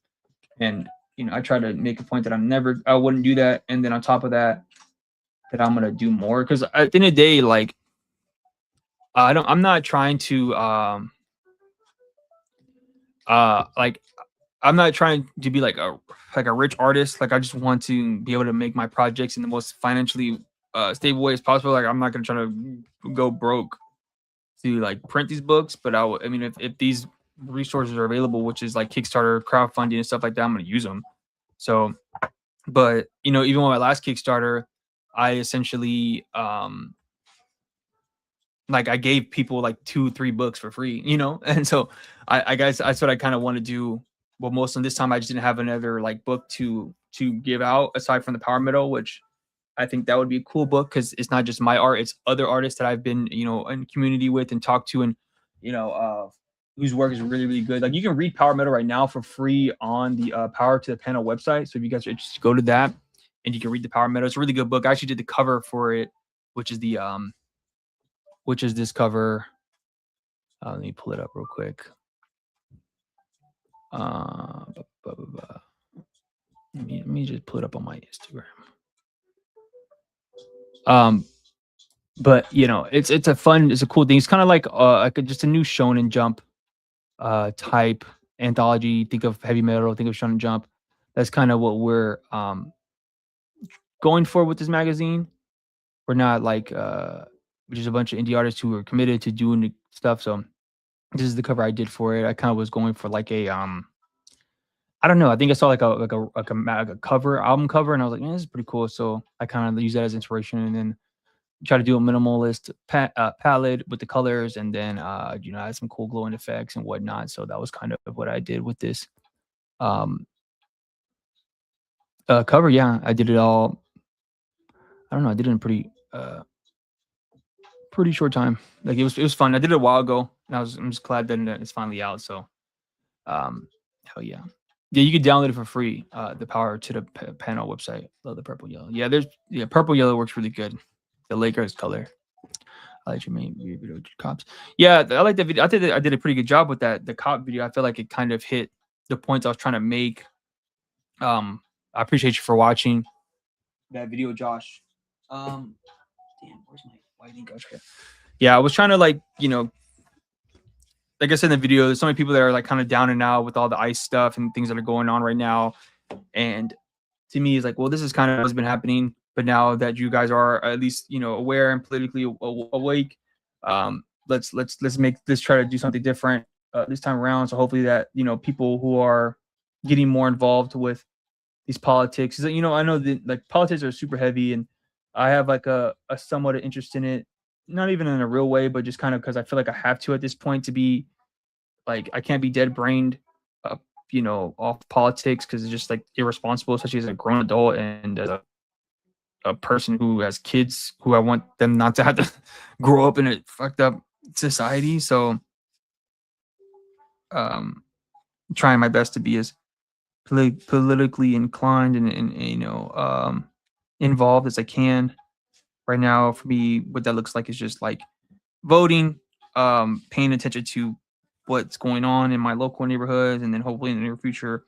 And I try to make a point that I wouldn't do that. And then on top of that I'm gonna do more because at the end of the day, like I'm not trying to like I'm not trying to be like a rich artist. Like I just want to be able to make my projects in the most financially stable way as possible. Like I'm not gonna try to go broke to like print these books, but I mean if these resources are available, which is like Kickstarter, crowdfunding and stuff like that, I'm gonna use them. So, but even with my last Kickstarter, I essentially like I gave people like 2-3 books for free, and so I guess that's what I kind of want to do. Well, most of this time I just didn't have another like book to give out aside from the Power Metal, which I think that would be a cool book because it's not just my art; it's other artists that I've been in community with and talked to, and whose work is really really good. Like you can read Power Metal right now for free on the Power to the Panel website. So if you guys are interested, go to that and you can read the Power Metal. It's a really good book. I actually did the cover for it, which is this cover. Let me pull it up real quick. Let me just pull it up on my Instagram. But it's a cool thing. It's kind of like just a new Shonen Jump type anthology. Think of heavy metal, think of Shonen Jump. That's kind of what we're going for with this magazine. We're not like which is a bunch of indie artists who are committed to doing the stuff. So this is the cover I did for it. I kind of was going for like a I don't know. I think I saw like a cover, album cover, and I was like, man, this is pretty cool. So I kind of use that as inspiration, and then try to do a minimalist palette with the colors, and then add some cool glowing effects and whatnot. So that was kind of what I did with this cover. Yeah, I did it all. I don't know. I did it in pretty short time. Like it was fun. I did it a while ago, and I'm just glad that it's finally out. So, hell yeah. Yeah, you can download it for free. The Power to the Panel website. Love the purple yellow. Yeah, purple yellow works really good. The Lakers color. I like your main video cops. Yeah, I like that video. I did a pretty good job with that. The cop video. I feel like it kind of hit the points I was trying to make I appreciate you for watching that video, Josh. Damn, where's my lighting? Okay. Yeah, I was trying to like I said in the video, there's so many people that are like kind of down and out with all the ice stuff and things that are going on right now. And to me, it's like, well, this is kind of what's been happening. But now that you guys are at least aware and politically awake, let's try to do something different this time around. So hopefully that people who are getting more involved with these politics, I know that like politics are super heavy, and I have like a somewhat of interest in it, not even in a real way, but just kind of because I feel like I have to at this point to be like I can't be dead brained, uh, off politics because it's just like irresponsible, especially as a grown adult and as a person who has kids who I want them not to have to grow up in a fucked up society. So, um, trying my best to be as politically inclined and involved as I can. Right now, for me, what that looks like is just like voting, paying attention to what's going on in my local neighborhoods, and then hopefully in the near future,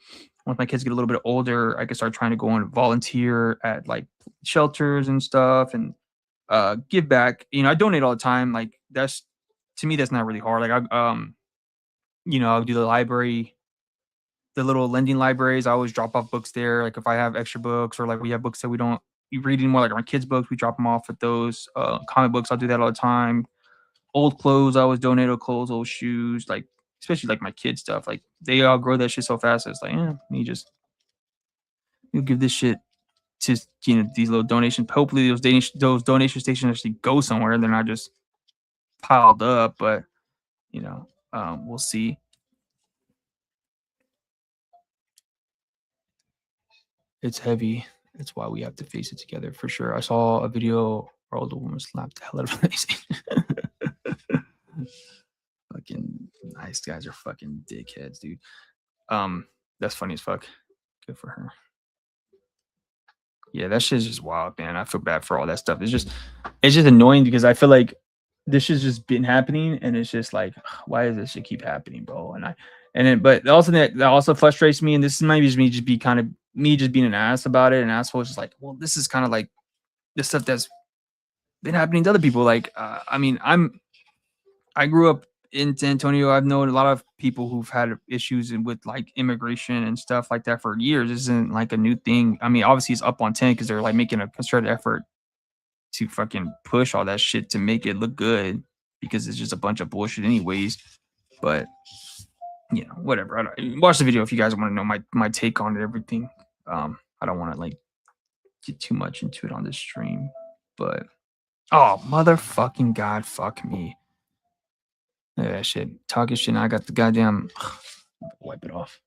once my kids get a little bit older, I can start trying to go and volunteer at like shelters and stuff, and give back. I donate all the time. Like that's to me, that's not really hard. Like I'll do the library, the little lending libraries. I always drop off books there. Like if I have extra books or like we have books that we don't read anymore, like our kids' books, we drop them off at those. Comic books, I'll do that all the time. Old clothes, I always donate old clothes, old shoes, like especially like my kids' stuff. Like they all grow that shit so fast. It's like, you give this shit to these little donations. Hopefully those donation stations actually go somewhere. They're not just piled up, but we'll see. It's heavy. That's why we have to face it together for sure. I saw a video where older woman slapped the hell out of a fucking nice guys are fucking dickheads, dude. That's funny as fuck. Good for her. Yeah, that shit's just wild, man. I feel bad for all that stuff. It's just annoying because I feel like this has just been happening, and it's just like, why does this shit keep happening, bro? But also that also frustrates me, and this might be just me just being an ass about it, and asshole is just like, well, this is kind of like the stuff that's been happening to other people. Like, I grew up in San Antonio. I've known a lot of people who've had issues with like immigration and stuff like that for years. This isn't like a new thing. I mean, obviously it's up on 10 because they're like making a concerted effort to fucking push all that shit to make it look good because it's just a bunch of bullshit anyways. But whatever. Watch the video if you guys want to know my take on it, everything. I don't want to like get too much into it on this stream, but oh motherfucking god, fuck me. Look at that shit. Talking shit. And I got the goddamn wipe it off.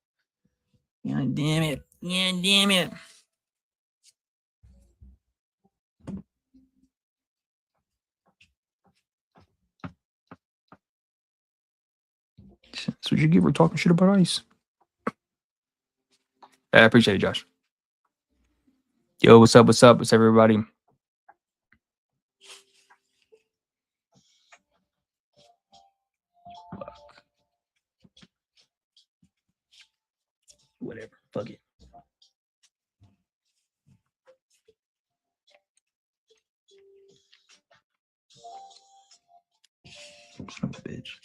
God damn it. God damn it. That's what you get for talking shit about ice. I appreciate it, Josh. Yo, what's up? What's up? What's up, everybody? Whatever. Fuck it. Son of a bitch.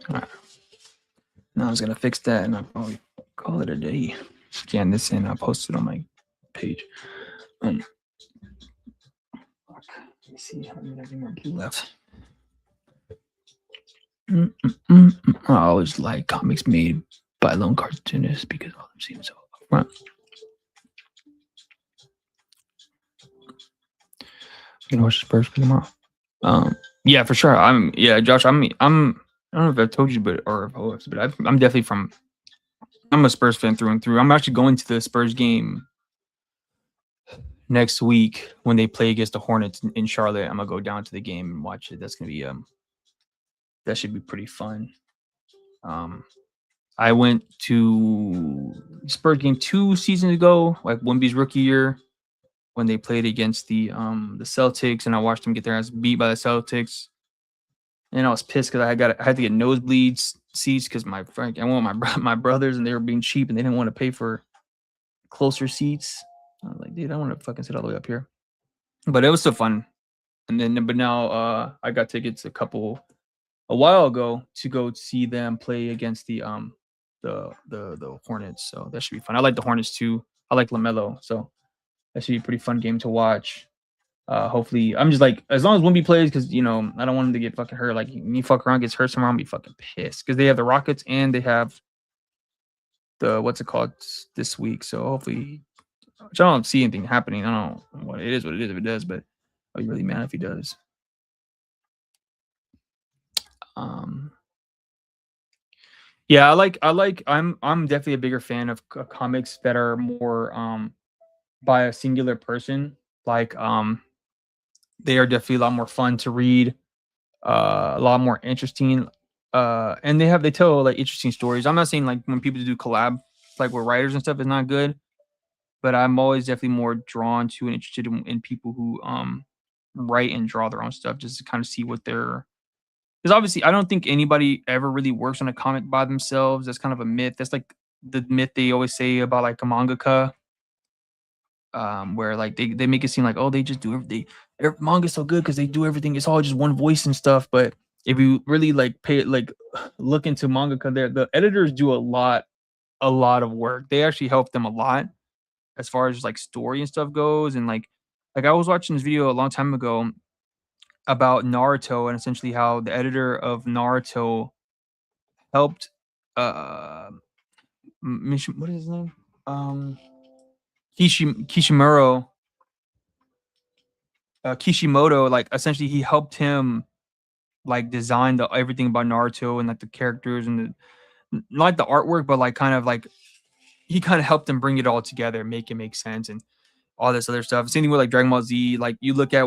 Right. Now I was gonna fix that and I'll probably call it a day. Scan this in, I'll post it on my page. Fuck. Let me see how many more blue left. I always like comics made buy loan cartoonists because all of them seem so upfront. You know, watch the Spurs tomorrow. Yeah, for sure. Josh. I don't know if I told you, but I'm definitely from. I'm a Spurs fan through and through. I'm actually going to the Spurs game next week when they play against the Hornets in Charlotte. I'm gonna go down to the game and watch it. That's gonna be that should be pretty fun. I went to Spurs game 2 seasons ago, like Wemby's rookie year, when they played against the Celtics, and I watched them get their ass beat by the Celtics. And I was pissed because I had to get nosebleeds seats because I want my brothers, and they were being cheap and they didn't want to pay for closer seats. I was like, dude, I want to fucking sit all the way up here. But it was still fun. But now I got tickets a while ago to go see them play against the Hornets. So that should be fun. I like the Hornets too. I like LaMelo, so that should be a pretty fun game to watch. Hopefully, I'm just like, as long as Wemby plays, because I don't want him to get fucking hurt. Like, me fuck around, gets hurt tomorrow, I'm be fucking pissed because they have the Rockets and they have the what's it called this week. So hopefully, which I don't see anything happening. I don't know what it is if it does, but I'll be really mad if he does. Yeah, I'm definitely a bigger fan of comics that are more by a singular person. Like they are definitely a lot more fun to read, a lot more interesting, and they tell like interesting stories. I'm not saying like when people do collab like with writers and stuff is not good, but I'm always definitely more drawn to and interested in people who write and draw their own stuff just to kind of see what they're, because obviously I don't think anybody ever really works on a comic by themselves. That's kind of a myth. That's like the myth they always say about like a mangaka, where like they make it seem like, oh, they just do everything. Their manga's so good because they do everything. It's all just one voice and stuff. But if you really like look into mangaka, the editors do a lot of work. They actually help them a lot as far as like story and stuff goes. And like I was watching this video a long time ago about Naruto and essentially how the editor of Naruto helped what is his name? Kishimoto, like essentially he helped him like design everything about Naruto and like the characters and not like the artwork, but like kind of like he kind of helped him bring it all together, make it make sense and all this other stuff. Same thing with like Dragon Ball Z. Like you look at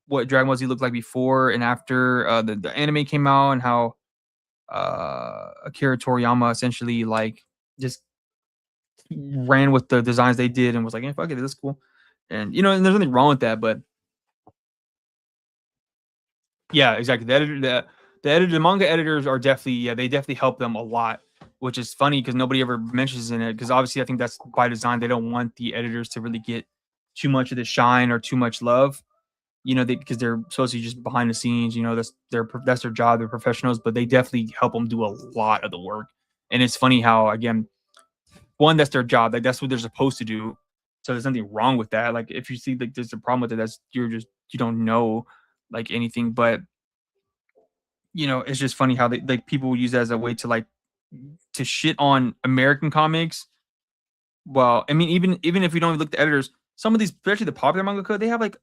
what Dragon Ball Z looked like before and after the anime came out, and how Akira Toriyama essentially like just ran with the designs they did and was like, "Yeah, fuck it, that's cool." And and there's nothing wrong with that, but yeah, exactly. The manga editors are definitely, they definitely help them a lot, which is funny because nobody ever mentions in it. Because obviously, I think that's by design. They don't want the editors to really get too much of the shine or too much love. Because they're supposed to be just behind the scenes. That's their job. They're professionals, but they definitely help them do a lot of the work. And it's funny how, again, one, that's their job. Like that's what they're supposed to do. So there's nothing wrong with that. Like if you see like there's a problem with it, that's you don't know like anything. But it's just funny how they like people use that as a way to like to shit on American comics. Well, I mean, even if we don't look at the editors, some of these, especially the popular manga, they have like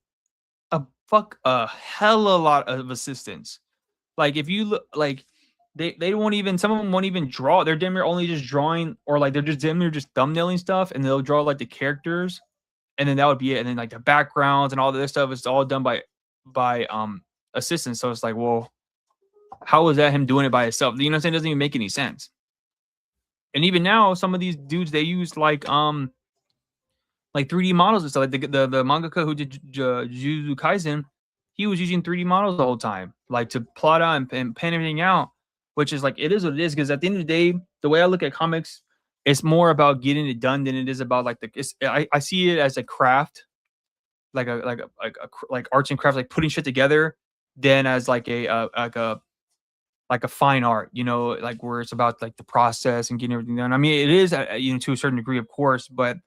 a hell of a lot of assistants. Like if you look, like they won't even, some of them won't even draw. They're damn near only just drawing, or like they're just damn near just thumbnailing stuff, and they'll draw like the characters, and then that would be it. And then like the backgrounds and all this stuff is all done by assistants. So it's like, well, how is that him doing it by himself? You know what I'm saying? It doesn't even make any sense. And even now, some of these dudes, they use like 3D models and stuff. Like the mangaka who did Jujutsu Kaisen, he was using 3D models the whole time, like to plot out and pen everything out. Which is like, it is what it is. Because at the end of the day, the way I look at comics, it's more about getting it done than it is about like I see it as a craft, like arts and crafts, like putting shit together, than as like a fine art, like where it's about like the process and getting everything done. I mean, it is, to a certain degree, of course, but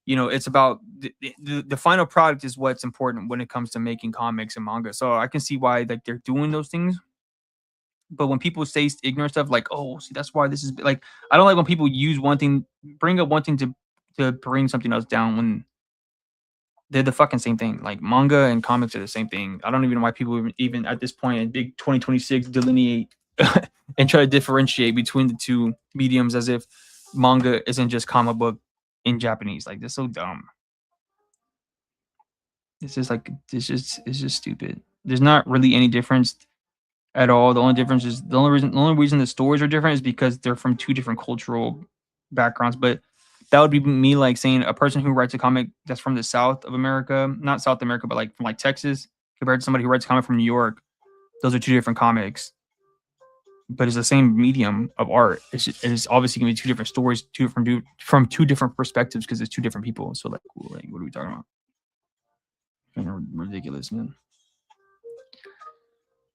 it's about the final product is what's important when it comes to making comics and manga. So I can see why like they're doing those things, But when people say ignorant stuff like, "Oh, see, that's why this is," like, I don't like when people use one thing, bring up one thing to bring something else down when they're the fucking same thing. Like manga and comics are the same thing. I don't even know why people even at this point in big 2026 delineate and try to differentiate between the two mediums as if manga isn't just comic book in Japanese. Like that's so dumb. It's just like it's just stupid. There's not really any difference at all. The only difference is the only reason the stories are different is because they're from two different cultural backgrounds. But that would be me like saying a person who writes a comic that's from the South of America, not South America, but like from like Texas, compared to somebody who writes a comic from New York. Those are two different comics, but it's the same medium of art. It's obviously gonna be two different stories, from two different perspectives because it's two different people. So like, what are we talking about? Ridiculous, man.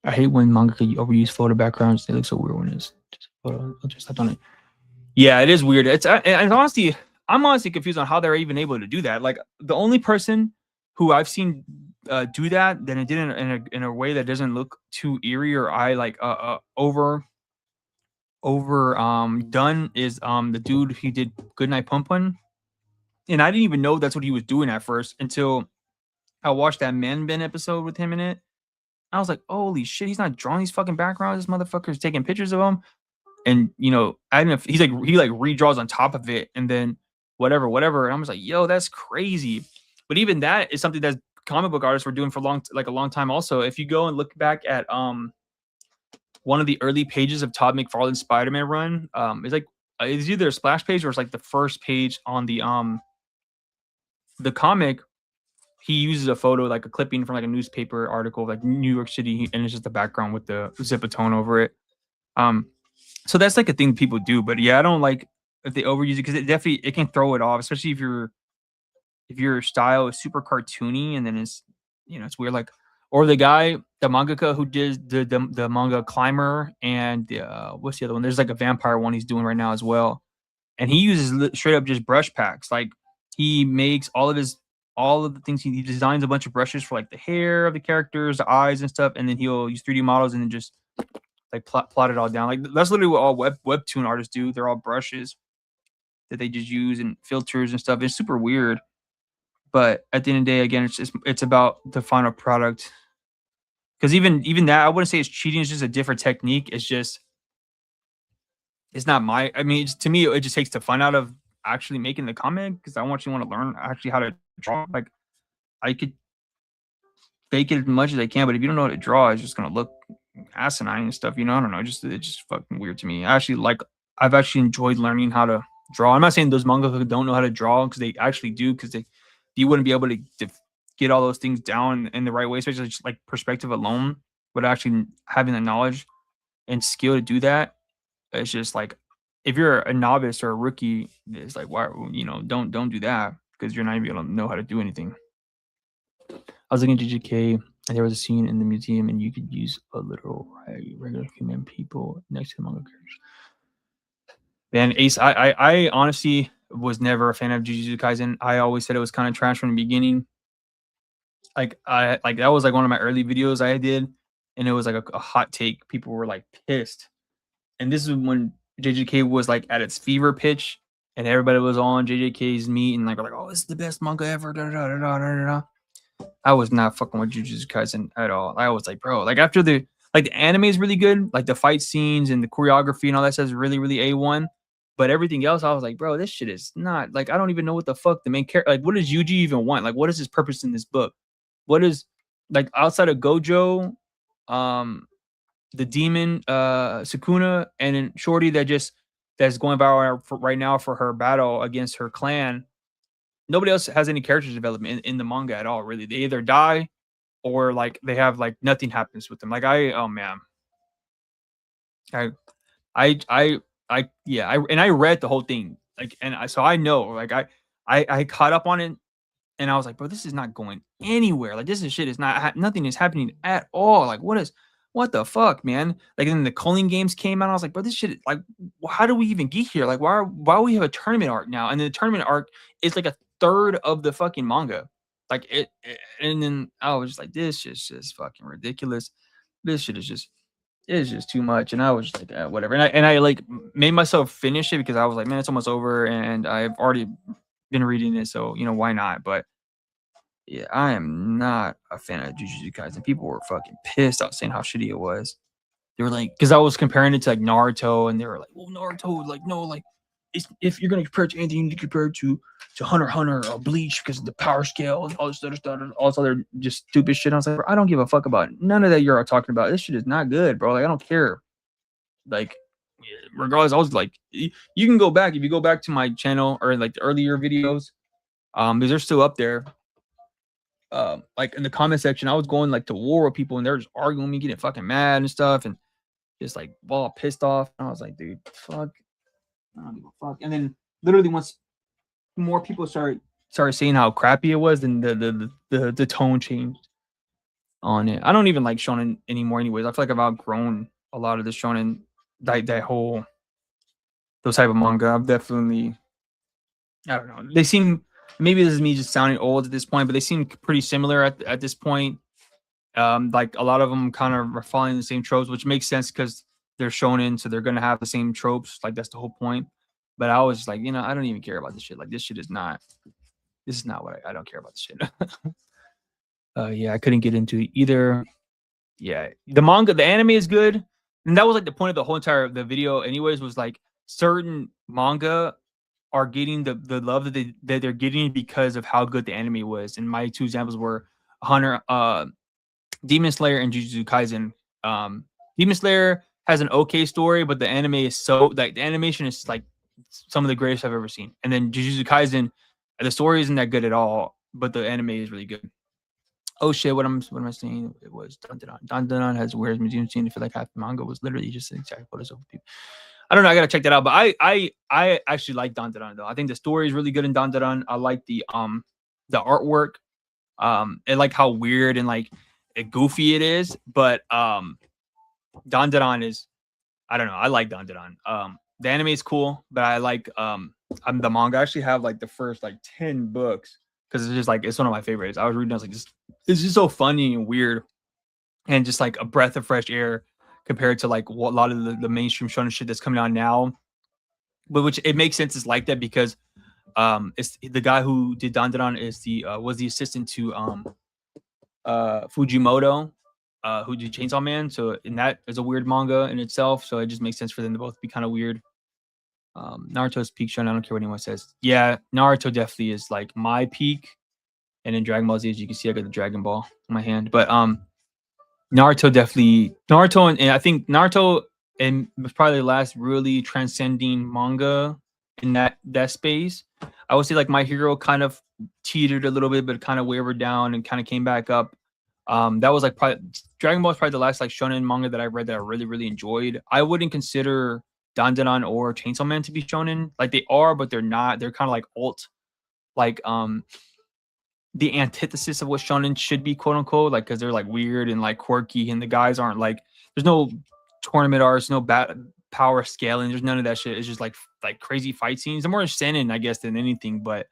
I hate when manga overuse photo backgrounds. They look so weird when it's just a photo. I'll just step on it. Yeah, it is weird. And honestly, I'm honestly confused on how they're even able to do that. Like the only person who I've seen do that, then it did in a way that doesn't look too eerie or over done is the dude he did Goodnight Pumpkin, and I didn't even know that's what he was doing at first until I watched that Man Ben episode with him in it. I was like, holy shit, he's not drawing these fucking backgrounds. This motherfucker's taking pictures of them. And I don't know if he redraws on top of it and then whatever. And I was like, yo, that's crazy. But even that is something that comic book artists were doing for a long time. Also, if you go and look back at one of the early pages of Todd McFarlane's Spider-Man run, it's like it's either a splash page or it's like the first page on the comic. He uses a photo, like a clipping from like a newspaper article, like New York City, and it's just the background with the zip-a-tone over it. So that's like a thing people do, but yeah, I don't like if they overuse it because it can throw it off, especially if your style is super cartoony and then it's weird. Like or the mangaka who did the manga Climber and what's the other one? There's like a vampire one he's doing right now as well, and he uses straight up just brush packs. Like he makes all of the things he designs a bunch of brushes for like the hair of the characters, the eyes and stuff, and then he'll use 3D models and then just like plot it all down. Like that's literally what all webtoon artists do. They're all brushes that they just use and filters and stuff. It's super weird, but at the end of the day, again, it's about the final product. Because even that, I wouldn't say it's cheating. It's just a different technique. It's not my. I mean, to me, it just takes the fun out of actually making the comic because I want to learn actually how to draw. Like I could fake it as much as I can, but if you don't know how to draw, it's just gonna look asinine and stuff. I don't know. It's just fucking weird to me. I've actually enjoyed learning how to draw. I'm not saying those manga who don't know how to draw because they actually do because you wouldn't be able to get all those things down in the right way, especially just like perspective alone. But actually having the knowledge and skill to do that, it's just like if you're a novice or a rookie, it's like why don't do that because you're not even able to know how to do anything. I was looking at JJK, and there was a scene in the museum, and you could use a literal regular human people next to the manga characters. Man, Ace, I honestly was never a fan of Jujutsu Kaisen. I always said it was kind of trash from the beginning. Like that was like one of my early videos I did, and it was like a hot take. People were like pissed, and this is when JJK was like at its fever pitch, and everybody was on JJK's meat, and like, oh, this is the best manga ever. Da, da, da, da, da, da. I was not fucking with Jujutsu Kaisen at all. I was like, bro, like after the anime is really good, like the fight scenes and the choreography and all that stuff is really, really A1. But everything else, I was like, bro, this shit is not like I don't even know what the fuck the main character like. What does Yuji even want? Like, what is his purpose in this book? What is like outside of Gojo, the demon, Sukuna, and then Shorty that's going viral right now for her battle against her clan. Nobody else has any character development in the manga at all, really. They either die or like they have like nothing happens with them. Like oh man. I read the whole thing. Like so I know like I caught up on it and I was like, bro, this is not going anywhere. Like this shit is not nothing is happening at all. Like what the fuck, man? Like then the Culling games came out. I was like, bro, this shit like how do we even get here? Like why we have a tournament arc now? And the tournament arc is like a third of the fucking manga. Like and then I was just like, this shit's just fucking ridiculous. This shit is just it's just too much. And I was just like, whatever. And I like made myself finish it because I was like, man, it's almost over, and I've already been reading it, so why not? But yeah, I am not a fan of Jujutsu Kaisen. People were fucking pissed out saying how shitty it was. They were like, because I was comparing it to like Naruto, and they were like, well, Naruto, like, no, like, if you're gonna compare it to anything, you need to compare it to Hunter x Hunter or Bleach because of the power scale and all this other stuff and all this other just stupid shit. I was like, bro, I don't give a fuck about none of that you're talking about. This shit is not good, bro. Like, I don't care. Like, regardless, I was like, you can go back if you go back to my channel or like the earlier videos, because they're still up there. Like in the comment section, I was going like to war with people, and they're just arguing with me, getting fucking mad and stuff, and just like all pissed off. And I was like, dude, fuck, I don't give a fuck. And then literally once more people started saying how crappy it was, then the tone changed on it. I don't even like shonen anymore, anyways. I feel like I've outgrown a lot of the shonen, that whole those type of manga. I've definitely, I don't know. They seem, maybe this is me just sounding old at this point, but they seem pretty similar at this point. Like a lot of them kind of are following the same tropes, which makes sense because they're shonen, so they're gonna have the same tropes. Like that's the whole point. But I was just like, I don't even care about this shit. Like this shit is not. This is not what I don't care about this shit. Yeah, I couldn't get into it either. Yeah, the manga, the anime is good, and that was like the point of the whole entire the video. Anyways, was like certain manga are getting the love that they're getting because of how good the anime was. And my two examples were Hunter, Demon Slayer, and Jujutsu Kaisen. Demon Slayer has an okay story, but the anime is so like the animation is like some of the greatest I've ever seen. And then Jujutsu Kaisen, the story isn't that good at all, but the anime is really good. Oh shit! What am I saying? It was Dandadan. Dandadan has weird museum scene. I feel like half the manga was literally just exactly what it's over people. I don't know. I gotta check that out. But I actually like Dandadan though. I think the story is really good in Dandadan. I like the artwork. And like how weird and like goofy it is. But Dandadan is, I don't know. I like Dandadan. The anime is cool, but I like the manga. I actually have like the first like 10 books because it's just like it's one of my favorites. I was reading, I was like, it's just so funny and weird, and just like a breath of fresh air compared to like what a lot of the mainstream shonen shit that's coming out now. But which it makes sense it's like that because it's the guy who did Dandadan is the was the assistant to Fujimoto, who did Chainsaw Man. So and that is a weird manga in itself. So it just makes sense for them to both be kind of weird. Naruto's peak shonen. I don't care what anyone says. Yeah, Naruto definitely is like my peak. And then Dragon Ball Z, as you can see, I got the Dragon Ball in my hand. But Naruto definitely and I think Naruto and was probably the last really transcending manga in that space. I would say like My Hero kind of teetered a little bit, but kind of wavered down and kind of came back up. That was like probably Dragon Ball is probably the last like shonen manga that I read that I really, really enjoyed. I wouldn't consider Dandadan or Chainsaw Man to be shonen. Like they are, but they're not. They're kind of like alt, like the antithesis of what shonen should be, quote unquote, like because they're like weird and like quirky, and the guys aren't like there's no tournament arts, no power scaling, there's none of that shit. It's just like crazy fight scenes. They're more seinen, I guess, than anything. But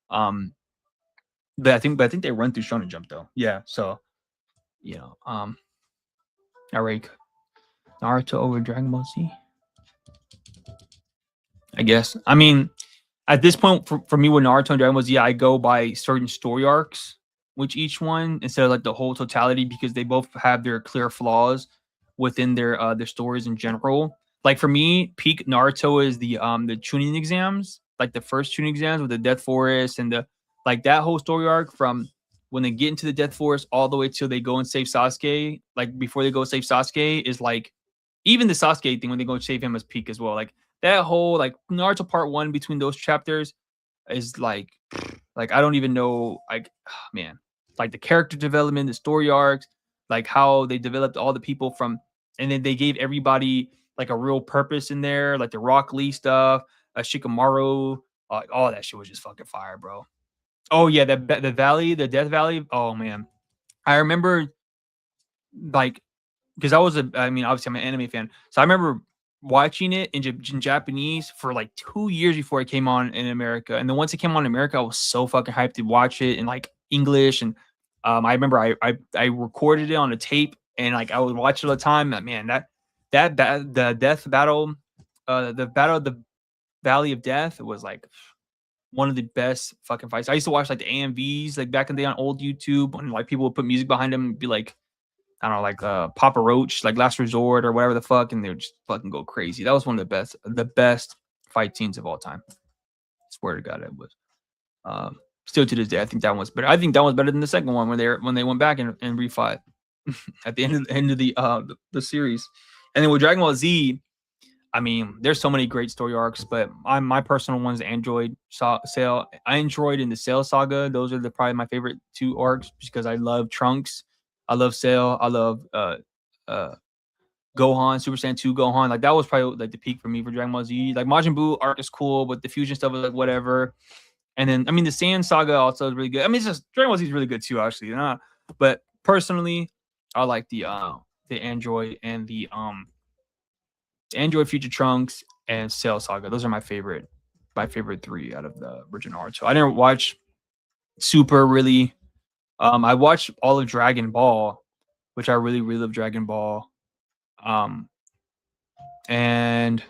I think they run through Shonen Jump though. Yeah, so I rank Naruto over Dragon Ball Z. I guess. I mean, at this point, for me with Naruto and Dragon Ball Z, I go by certain story arcs, which each one instead of like the whole totality, because they both have their clear flaws within their stories in general. Like for me, peak Naruto is the Chunin exams, like the first Chunin exams with the Death Forest and the like that whole story arc from when they get into the Death Forest all the way till they go and save Sasuke. Like before they go save Sasuke is like even the Sasuke thing when they go save him is peak as well. Like that whole like Naruto part 1 between those chapters is like I don't even know, like man, like the character development, the story arcs, like how they developed all the people from, and then they gave everybody like a real purpose in there, like the Rock Lee stuff, Shikamaru, all that shit was just fucking fire, bro. Oh yeah, the valley, the Death Valley. Oh man, I remember like because I mean, obviously I'm an anime fan, so I remember watching it in Japanese for like 2 years before it came on in America. And then once it came on in America, I was so fucking hyped to watch it in like English. And I remember I recorded it on a tape and like I would watch it all the time. Man, the death battle, the battle of the Valley of Death was like one of the best fucking fights. I used to watch like the AMVs like back in the day on old YouTube when like people would put music behind them and be like, I don't know, like Papa Roach, like Last Resort or whatever the fuck, and they would just fucking go crazy. That was one of the best fight scenes of all time. Swear to God, it was. Still to this day, I think that one was better. I think that was better than the second one when they went back and refought at the end of the series. And then with Dragon Ball Z, I mean, there's so many great story arcs, but my personal ones, Android, Cell, Android and the Cell Saga. Those are probably my favorite two arcs because I love Trunks, I love Cell, I love uh Gohan, Super Saiyan 2 Gohan. Like that was probably like the peak for me for Dragon Ball Z. Like Majin Buu arc is cool, but the fusion stuff was like whatever. And then I mean the Saiyan Saga also is really good. I mean it's just Dragon Ball Z is really good too, actually. But personally, I like the Android and the Android Future Trunks and Cell Saga. Those are my favorite three out of the original art. So I didn't watch Super really. I watched all of Dragon Ball, which I really love Dragon Ball. And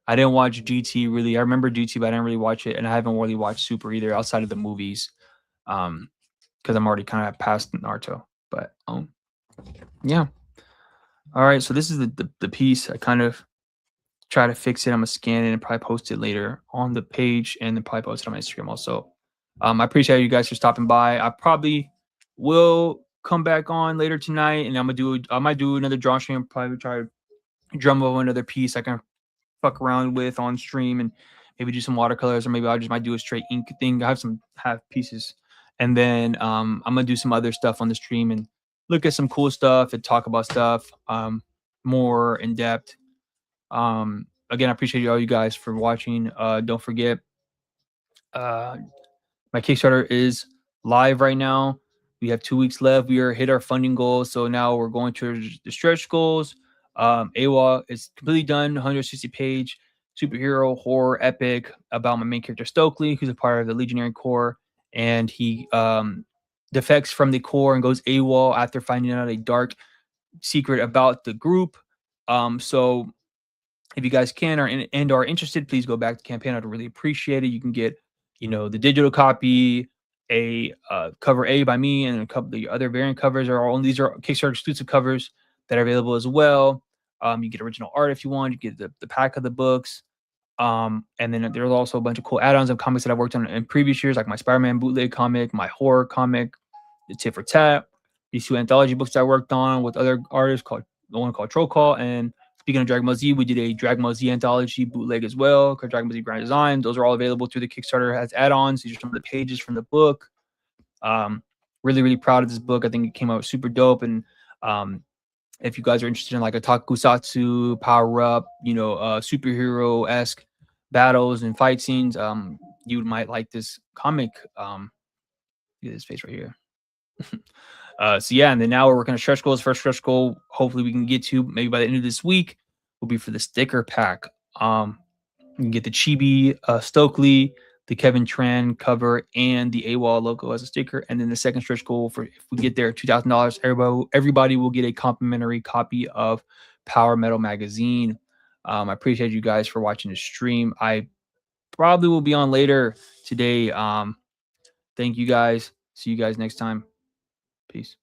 I didn't watch GT really. I remember GT, but I didn't really watch it, and I haven't really watched Super either outside of the movies, because I'm already kind of past Naruto. But yeah. All right, so this is the piece. I kind of try to fix it. I'm gonna scan it and probably post it later on the page, and then probably post it on my Instagram also. I appreciate you guys for stopping by. I probably will come back on later tonight, and I might do another draw stream. Probably try to drum up another piece I can fuck around with on stream, and maybe do some watercolors, or maybe I just might do a straight ink thing. I have pieces, and then I'm gonna do some other stuff on the stream and look at some cool stuff and talk about stuff more in depth. Again, I appreciate all you guys for watching. Don't forget, my Kickstarter is live right now. We have 2 weeks left. We are hit our funding goals, so now we're going to the stretch goals. Awol is completely done, 160-page superhero horror epic about my main character Stokely, who's a part of the Legionary Corps, and he defects from the Corps and goes AWOL after finding out a dark secret about the group. So if you guys can and are interested, please go back to campaign. I'd really appreciate it. You can get, the digital copy, a cover A by me, and a couple of the other variant covers are all. These are Kickstarter exclusive covers that are available as well. You get original art if you want. You get the pack of the books. And then there's also a bunch of cool add-ons of comics that I've worked on in previous years, like my Spider-Man bootleg comic, my horror comic, the Tit for Tat, these two anthology books that I worked on with other artists the one called Troll Call. And speaking of Dragon Ball Z, we did a Dragon Ball Z anthology bootleg as well, called Dragon Ball Z Grand Design. Those are all available through the Kickstarter as add-ons. These are some of the pages from the book. Really proud of this book. I think it came out super dope. And if you guys are interested in like a tokusatsu, power up, superhero-esque battles and fight scenes, you might like this comic. Look at this face right here. So yeah, and then now we're working on stretch goals. First stretch goal, hopefully we can get to maybe by the end of this week, will be for the sticker pack. You can get the Chibi Stokely, the Kevin Tran cover, and the AWOL logo as a sticker. And then the second stretch goal, for if we get there, $2,000, everybody will get a complimentary copy of Power Metal magazine. I appreciate you guys for watching the stream. I probably will be on later today. Thank you guys. See you guys next time. Peace.